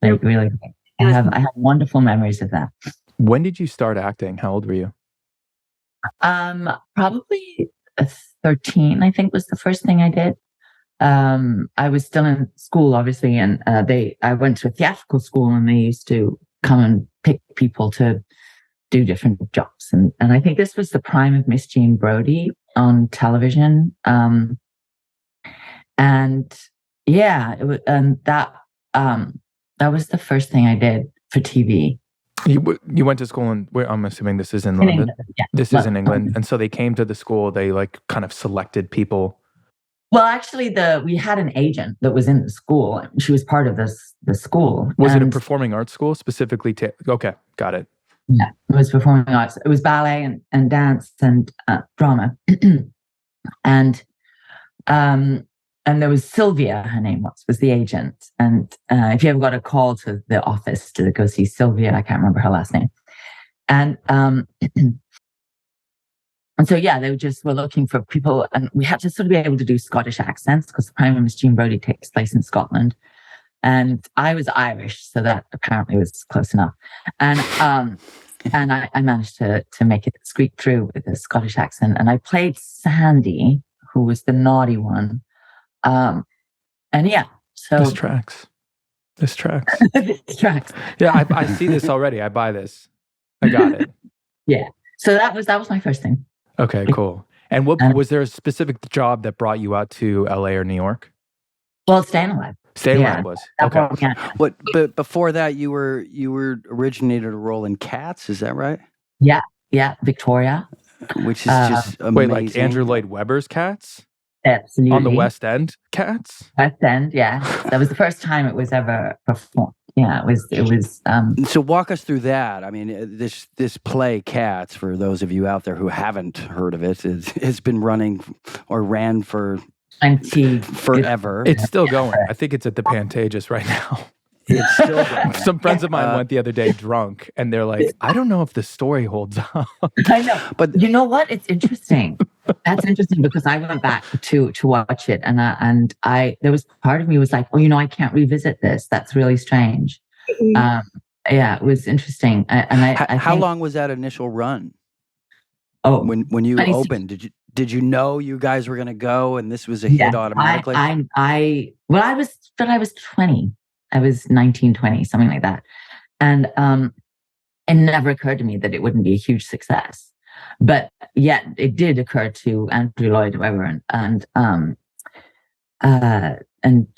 Like really great. I have wonderful memories of that. When did you start acting? How old were you? Probably 13, I think was the first thing I did. I was still in school, obviously, and I went to a theatrical school and they used to come and pick people to do different jobs. And I think this was the prime of Miss Jean Brodie on television. That was the first thing I did for TV. You went to school I'm assuming this is in London. England, yeah. This is in England. And so they came to the school, they like kind of selected people. Well, actually we had an agent that was in the school. She was part of the school. Was it a performing arts school specifically? Okay, got it. Yeah, it was performing arts. It was ballet and dance and drama. And there was Sylvia, her name was the agent. And if you ever got a call to the office to go see Sylvia, I can't remember her last name. And so, yeah, they were looking for people. And we had to sort of be able to do Scottish accents because the Prime of Miss Jean Brodie takes place in Scotland. And I was Irish, so that apparently was close enough. And I managed to make it squeak through with a Scottish accent. And I played Sandy, who was the naughty one. So this tracks. This tracks. Yeah, I see this already. I buy this. I got it. Yeah. So that was my first thing. Okay, cool. And what was there a specific job that brought you out to LA or New York? Well, Staying Alive. Staying Alive was okay. But before that, you were originated a role in Cats. Is that right? Yeah, Victoria. Which is just amazing. Wait, like Andrew Lloyd Webber's Cats? Absolutely. On the West End Cats? West End, yeah. That was the first time it was ever performed. Yeah, it was. So walk us through that. I mean, this play Cats, for those of you out there who haven't heard of it, has been running or ran for forever. It's still going. I think it's at the Pantages right now. It's still going. Some friends of mine went the other day drunk, and they're like, I don't know if the story holds up. I know. But you know what? It's interesting. That's interesting because I went back to watch it, and there was part of me was like, oh, I can't revisit this. That's really strange. Yeah, it was interesting. How long was that initial run? Oh, when you opened, did you know you guys were going to go, and this was a hit automatically? I was 20. I was 19, 20, something like that. And it never occurred to me that it wouldn't be a huge success. But yet it did occur to Andrew Lloyd Webber and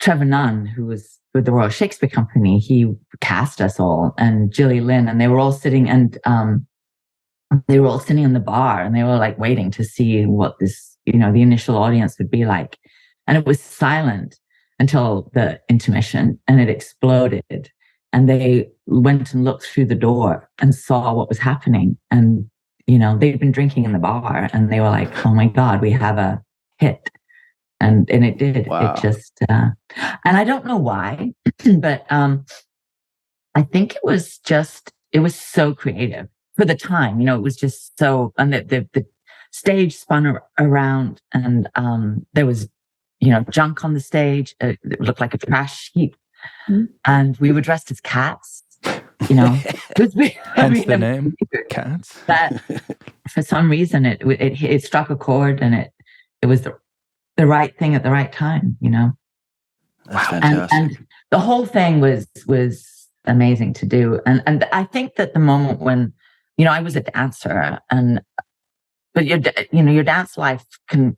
Trevor Nunn, who was with the Royal Shakespeare Company, he cast us all, and Gilly Lynn, and they were all sitting, and they were all sitting in the bar, and they were like waiting to see what this, the initial audience would be like. And it was silent until the intermission, and it exploded. And they went and looked through the door and saw what was happening. And, they'd been drinking in the bar, and they were like, oh my God, we have a hit. And it did. Wow. It just, and I don't know why, but I think it was so creative for the time. It was just so, and the stage spun around, and there was, junk on the stage. It looked like a trash heap. Mm-hmm. And we were dressed as cats, Hence the name, Cats. That for some reason it struck a chord, and it was the right thing at the right time, That's fantastic. And the whole thing was amazing to do. And I think that the moment when, I was a dancer, but your dance life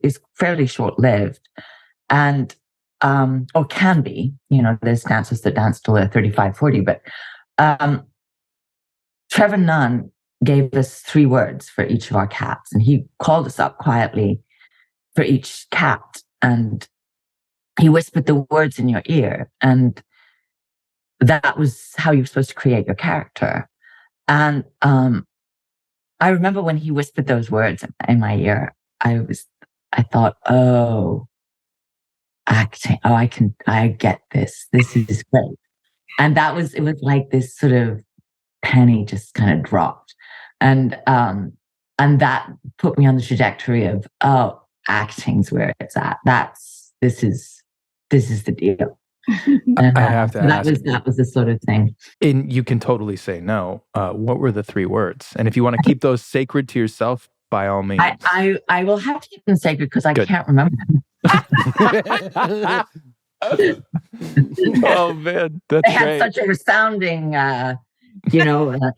is fairly short-lived, and or can be, there's dancers that dance till they're 35, 40, but Trevor Nunn gave us 3 words for each of our cats, and he called us up quietly for each cat, and he whispered the words in your ear, and that was how you were supposed to create your character. And I remember when he whispered those words in my ear, I thought, oh, acting, I get this. This is great. And it was like this sort of penny just kind of dropped. And that put me on the trajectory of, oh, acting's where it's at. This is the deal. And, I have to ask. That was the sort of thing. And you can totally say no. What were the 3 words? And if you want to keep those sacred to yourself, by all means. I will have to keep them sacred because I can't remember them. Oh man, that's they had great. such a resounding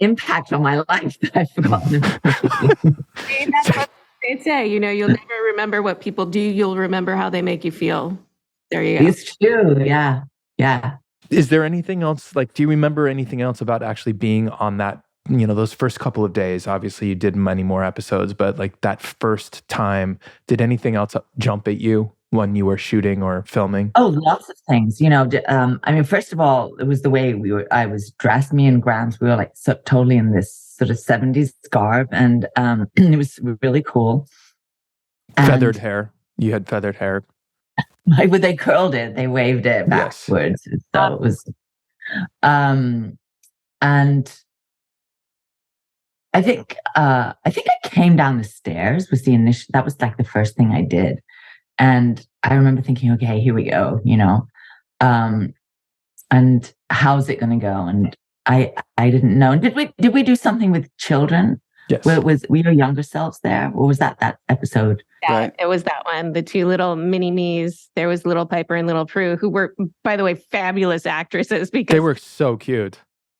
impact on my life that I've forgotten. That's what they say. You'll never remember what people do. You'll remember how they make you feel. There you go. It's true. Yeah. Yeah. Is there anything else? Like, do you remember anything else about actually being on that? Those first couple of days. Obviously, you did many more episodes, but like that first time, did anything else jump at you when you were shooting or filming? Oh, lots of things. First of all, it was the way I was dressed. Me and Grams, we were like so totally in this sort of 70s garb, and it was really cool. Feathered hair. You had feathered hair. When they curled it, they waved it backwards. Yes. So it was, and I think I came down the stairs was the initial. That was like the first thing I did, and I remember thinking, okay, here we go, and how's it going to go? And I didn't know. And did we do something with children? Yes. Was we your younger selves there, or was that episode? Yeah, right. It was that one. The 2 little mini me's. There was Little Piper and Little Prue, who were, by the way, fabulous actresses because they were so cute.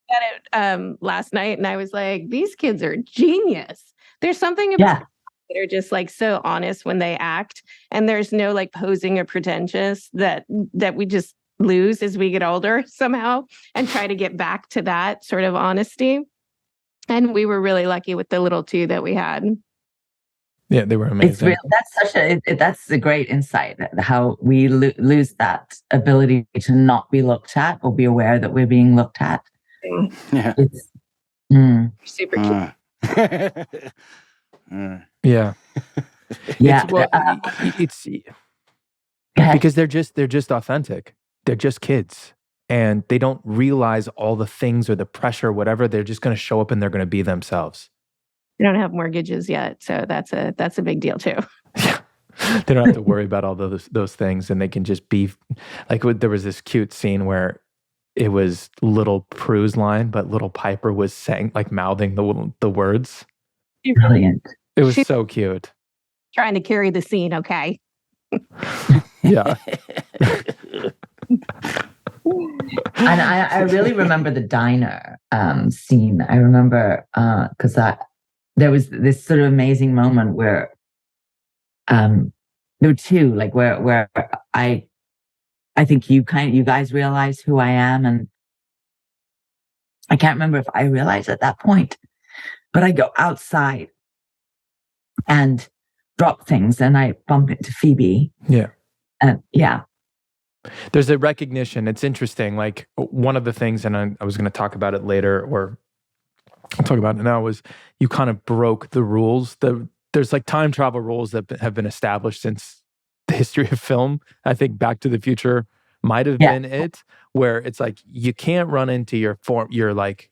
At it last night, and I was like, these kids are genius. There's something about that are just like so honest when they act, and there's no like posing or pretentious that we just lose as we get older somehow, and try to get back to that sort of honesty. And we were really lucky with the little 2 that we had. Yeah, they were amazing. That's a great insight, how we lose that ability to not be looked at or be aware that we're being looked at. Yeah. It's super cute. Yeah. Yeah. It's because they're just authentic. They're just kids. And they don't realize all the things or the pressure or whatever. They're just going to show up and they're going to be themselves. They don't have mortgages yet, so that's a big deal too. Yeah. They don't have to worry about all those things, and they can just be like. There was this cute scene where it was Little Prue's line, but Little Piper was saying, like, mouthing the words. Brilliant. It was so cute. Trying to carry the scene, okay? Yeah. And I really remember the diner scene. I remember because there was this sort of amazing moment where there were 2, like where I I think you guys realize who I am. And I can't remember if I realized at that point, but I go outside and drop things and I bump into Phoebe. Yeah. And yeah. There's a recognition. It's interesting. Like one of the things, and I was going to talk about it later, or I'll talk about it now, was you kind of broke the rules. There's like time travel rules that have been established since the history of film. I think Back to the Future might have been it, where it's like you can't run into your like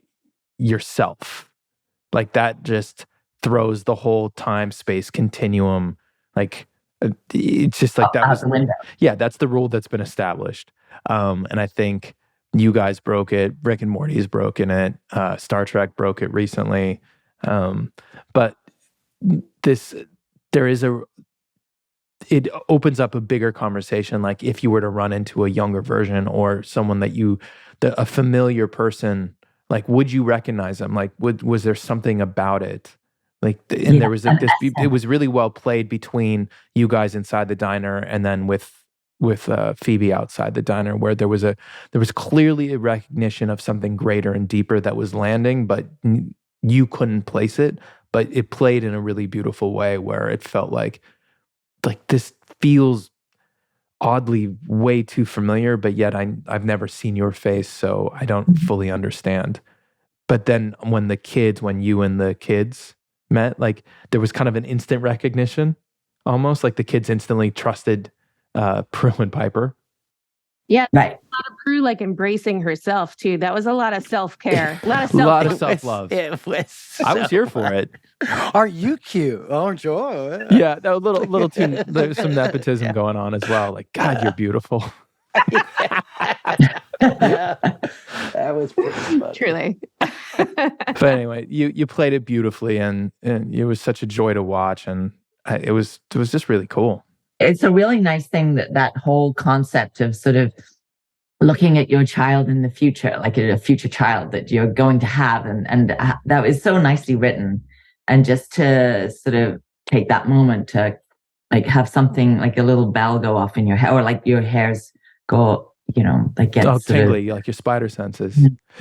yourself. Like that just throws the whole time space continuum. Like it's just like that was the window. Yeah, that's the rule that's been established. And I think you guys broke it. Rick and Morty's broken it. Star Trek broke it recently. But it opens up a bigger conversation. Like if you were to run into a younger version or someone a familiar person, like, would you recognize them? Like, was there something about it? Like, and there was like this. It was really well played between you guys inside the diner and then with Phoebe outside the diner, where there was clearly a recognition of something greater and deeper that was landing, but you couldn't place it. But it played in a really beautiful way, where it felt like this feels oddly way too familiar, but yet I've never seen your face, so I don't fully understand. But then when you and the kids met, like there was kind of an instant recognition, almost like the kids instantly trusted Prue and Piper. Yeah, right. A lot of Prue like embracing herself too. That was a lot of self-care, a lot of self-love. It was I was here for it. Are you cute? Oh, sure. Yeah, that was little too. There was some nepotism going on as well. Like, God, you're beautiful. Yeah, that was pretty funny. Truly. But anyway, you played it beautifully, and it was such a joy to watch, and it was just really cool. It's a really nice thing that whole concept of sort of looking at your child in the future, like a future child that you're going to have, and that was so nicely written. And just to sort of take that moment to like have something like a little bell go off in your hair, or like your hairs go, like get tingly, like your spider senses.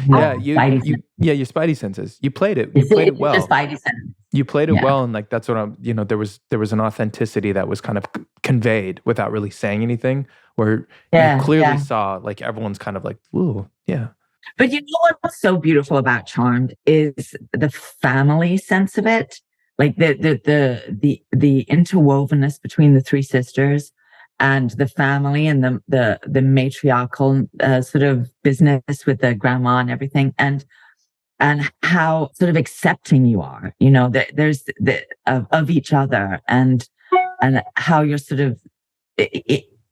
Yeah, your spidey senses. You played it. You played it well. The spidey sense. You played it well, and like that's what there was an authenticity that was kind of conveyed without really saying anything. Where you clearly saw like everyone's kind of like, ooh, yeah. But you know what's so beautiful about Charmed is the family sense of it, like the interwovenness between the three sisters and the family and the matriarchal sort of business with the grandma and everything, and how sort of accepting you are, there's of each other, and how you're sort of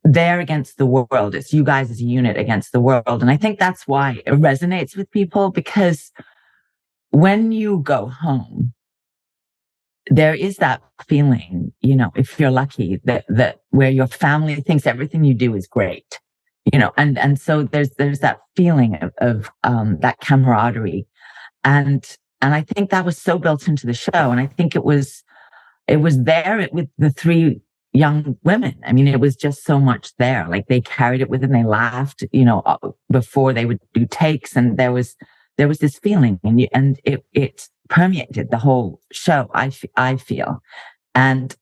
there against the world. It's you guys as a unit against the world. And I think that's why it resonates with people, because when you go home, there is that feeling, if you're lucky, that where your family thinks everything you do is great, and so there's that feeling of that camaraderie. And I think that was so built into the show. And I think it was there with the three young women. I mean, it was just so much there. Like they carried it with them. They laughed, before they would do takes. And there was this feeling, and it permeated the whole show, I feel. And,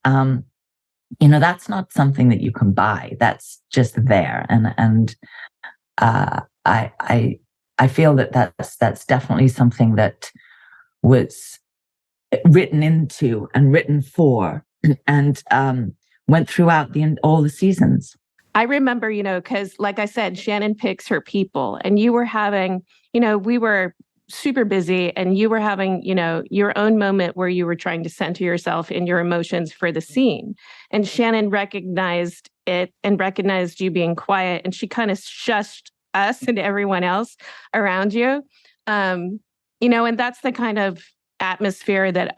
that's not something that you can buy. That's just there. And I feel that's definitely something that was written into and written for, and went throughout all the seasons. I remember, because like I said, Shannon picks her people, and you were having, we were super busy, and you were having, your own moment where you were trying to center yourself in your emotions for the scene. And Shannon recognized it and recognized you being quiet, and she kind of shushed us and everyone else around you. And that's the kind of atmosphere that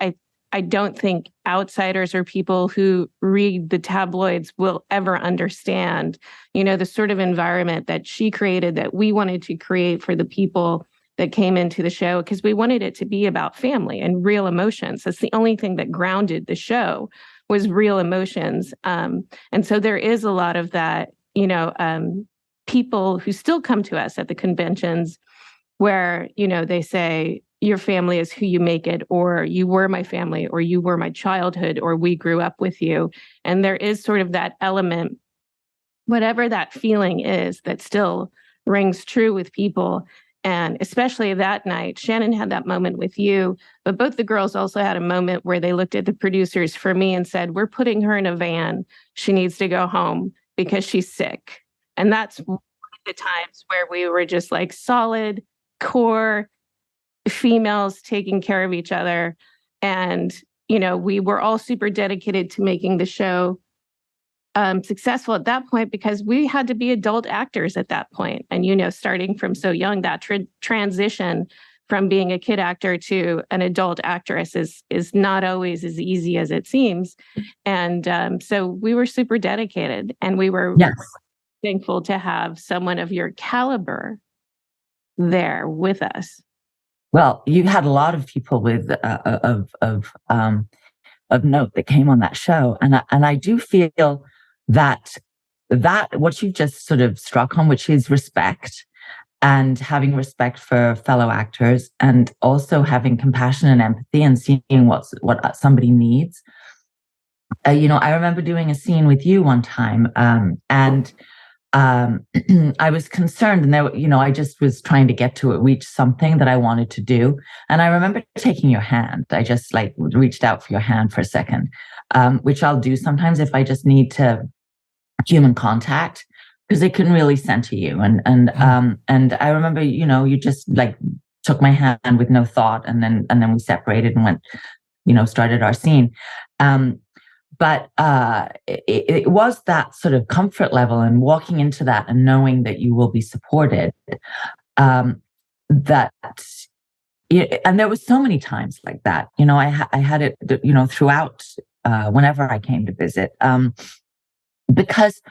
I don't think outsiders or people who read the tabloids will ever understand, the sort of environment that she created, that we wanted to create for the people that came into the show, because we wanted it to be about family and real emotions. That's the only thing that grounded the show, was real emotions. And so there is a lot of that, people who still come to us at the conventions where, they say, your family is who you make it, or you were my family, or you were my childhood, or we grew up with you. And there is sort of that element, whatever that feeling is, that still rings true with people. And especially that night, Shannon had that moment with you, but both the girls also had a moment where they looked at the producers for me and said, we're putting her in a van. She needs to go home because she's sick. And that's one of the times where we were just like solid core females taking care of each other. And, we were all super dedicated to making the show successful at that point, because we had to be adult actors at that point. And, starting from so young, that transition from being a kid actor to an adult actress is not always as easy as it seems. And so we were super dedicated, and we were thankful to have someone of your caliber there with us. Well, you had a lot of people with of note that came on that show, and I do feel that what you just sort of struck on, which is respect, and having respect for fellow actors, and also having compassion and empathy, and seeing what somebody needs. I remember doing a scene with you one time, and I was concerned, and I just was trying to get to reach something that I wanted to do. And I remember taking your hand. I just reached out for your hand for a second, which I'll do sometimes if I just need to human contact, because it can really center you. And I remember, you just took my hand with no thought, and then we separated and went, started our scene. But it was that sort of comfort level, and walking into that and knowing that you will be supported. And there was so many times like that. I had it, throughout whenever I came to visit, because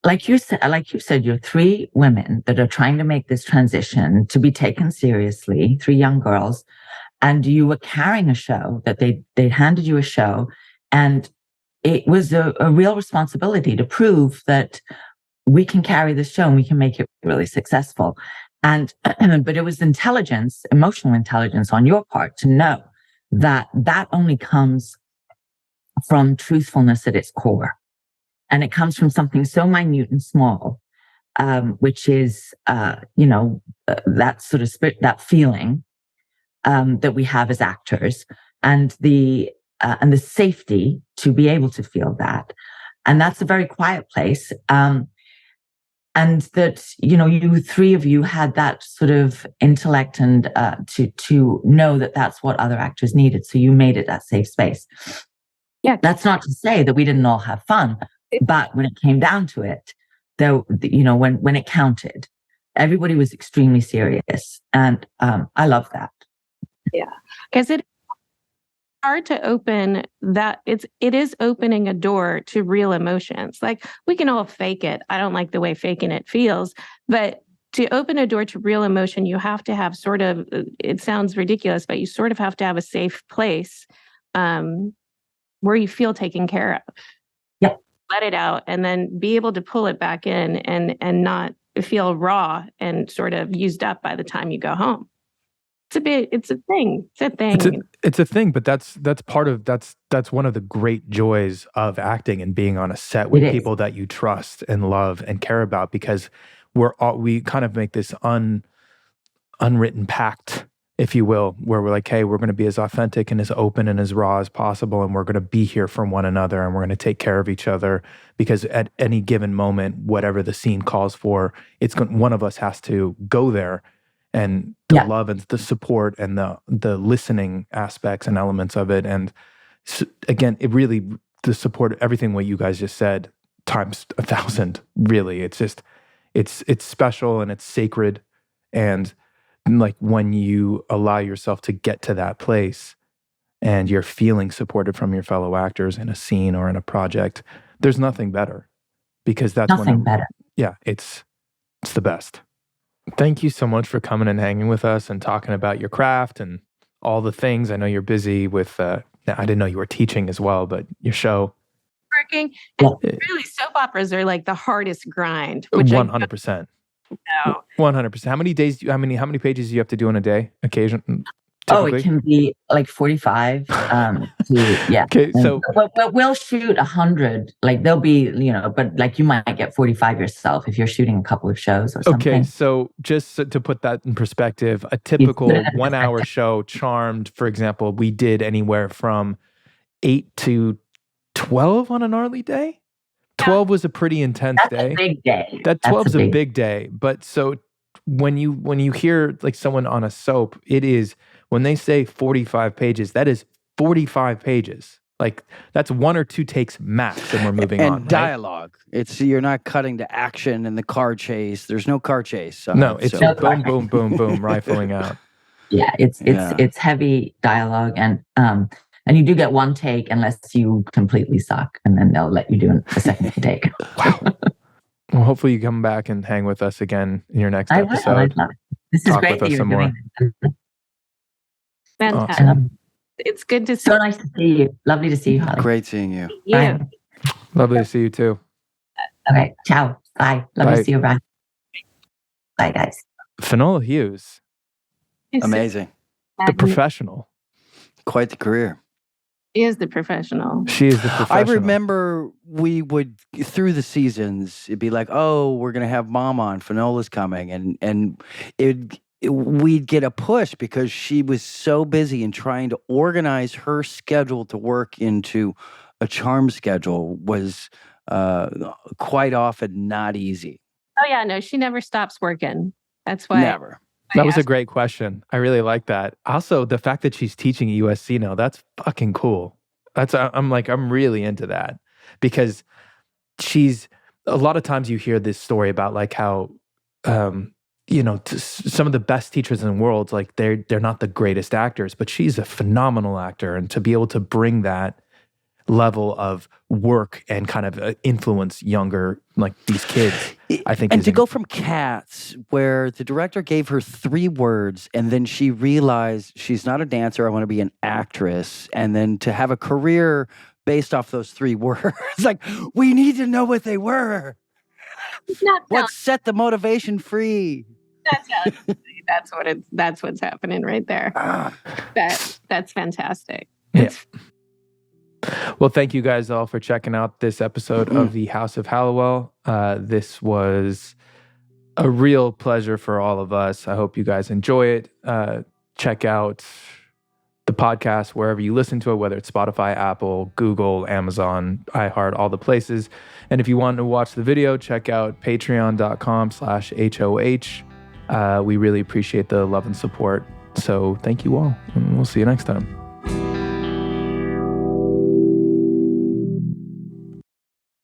like you said, you're three women that are trying to make this transition to be taken seriously, three young girls, and you were carrying a show that they handed you a show, and it was a real responsibility to prove that we can carry this show and we can make it really successful. But it was emotional intelligence on your part to know that only comes from truthfulness at its core. And it comes from something so minute and small, which is, that sort of spirit, that feeling that we have as actors, and the safety to be able to feel that. And that's a very quiet place. And that, you three of you had that sort of intellect and to know that that's what other actors needed. So you made it that safe space. Yeah. That's not to say that we didn't all have fun, but when it came down to it, though, when it counted, everybody was extremely serious. And I love that. Yeah. Because it's hard to open that. It is opening a door to real emotions. Like, we can all fake it. I don't like the way faking it feels, but to open a door to real emotion, you have to have sort of, it sounds ridiculous, but you sort of have to have a safe place where you feel taken care of. Yep. Let it out, and then be able to pull it back in and not feel raw and sort of used up by the time you go home. It's a thing. It's a thing, but that's one of the great joys of acting and being on a set with people that you trust and love and care about, because we kind of make this unwritten pact, if you will, where we're like, hey, we're going to be as authentic and as open and as raw as possible, and we're going to be here for one another, and we're going to take care of each other, because at any given moment, whatever the scene calls for, one of us has to go there. And the love and the support and the listening aspects and elements of it. And again, the support, everything what you guys just said, times 1,000, really. It's just, it's special and it's sacred. And like, when you allow yourself to get to that place and you're feeling supported from your fellow actors in a scene or in a project, there's nothing better, because that's nothing better. Yeah, it's the best. Thank you so much for coming and hanging with us and talking about your craft and all the things. I know you're busy with, I didn't know you were teaching as well, but your show. Working. And really so operas are like the hardest grind. Which 100%. No. 100%. How many days? How many pages do you have to do in a day? Typically? Oh, it can be like 45. Yeah. Okay, so we'll shoot 100. Like there'll be, but like you might get 45 yourself if you're shooting a couple of shows or something. okay, so just to put that in perspective, a typical 1 hour show, Charmed, for example, we did anywhere from 8 to 12 on a gnarly day. 12 was a pretty intense day. That's a big day. That 12 is a big day. But so when you hear like someone on a soap, it is, when they say 45 pages, that is 45 pages. Like that's 1 or 2 takes max, and we're moving on. And dialogue. It's, you're not cutting to action and the car chase. There's no car chase. No, it's just boom, boom, boom, boom, rifling out. Yeah, it's heavy dialogue, and you do get 1 take unless you completely suck, and then they'll let you do a second take. Wow. Well, hopefully you come back and hang with us again in your next episode. I'd love it. This is great that you're doing this. Fantastic. Awesome. It's good to see. So nice to see you. Lovely to see you, Holly. Great seeing you. Yeah. Bye. Lovely to see you too. Okay. Ciao. Bye. Lovely Bye. to see you. Bye. Bye, guys. Finola Hughes, Amazing. the professional. Quite the career. She is the professional. She is the professional. I remember we would, through the seasons, it'd be like, oh, we're going to have Mom on, Finola's coming. And we'd get a push because she was so busy in trying to organize her schedule to work into a Charm schedule was quite often not easy. Oh yeah, no, she never stops working. That's why. Never. That was a great question. I really like that. Also, the fact that she's teaching at USC now, that's fucking cool. I'm really into that, because she's, a lot of times you hear this story about like how, some of the best teachers in the world, like they're not the greatest actors, but she's a phenomenal actor. And to be able to bring that level of work and kind of influence younger, like these kids, I think. And to go from Cats, where the director gave her 3 words and then she realized she's not a dancer, I want to be an actress, and then to have a career based off those 3 words, like, we need to know what they were. What set the motivation free? That's what's happening right there. That's fantastic. Yeah. Well, thank you guys all for checking out this episode of the House of Hallowell. This was a real pleasure for all of us. I hope you guys enjoy it. Check out the podcast wherever you listen to it, whether it's Spotify, Apple, Google, Amazon, iHeart, all the places. And if you want to watch the video, check out patreon.com/HOH. We really appreciate the love and support. So thank you all, and we'll see you next time.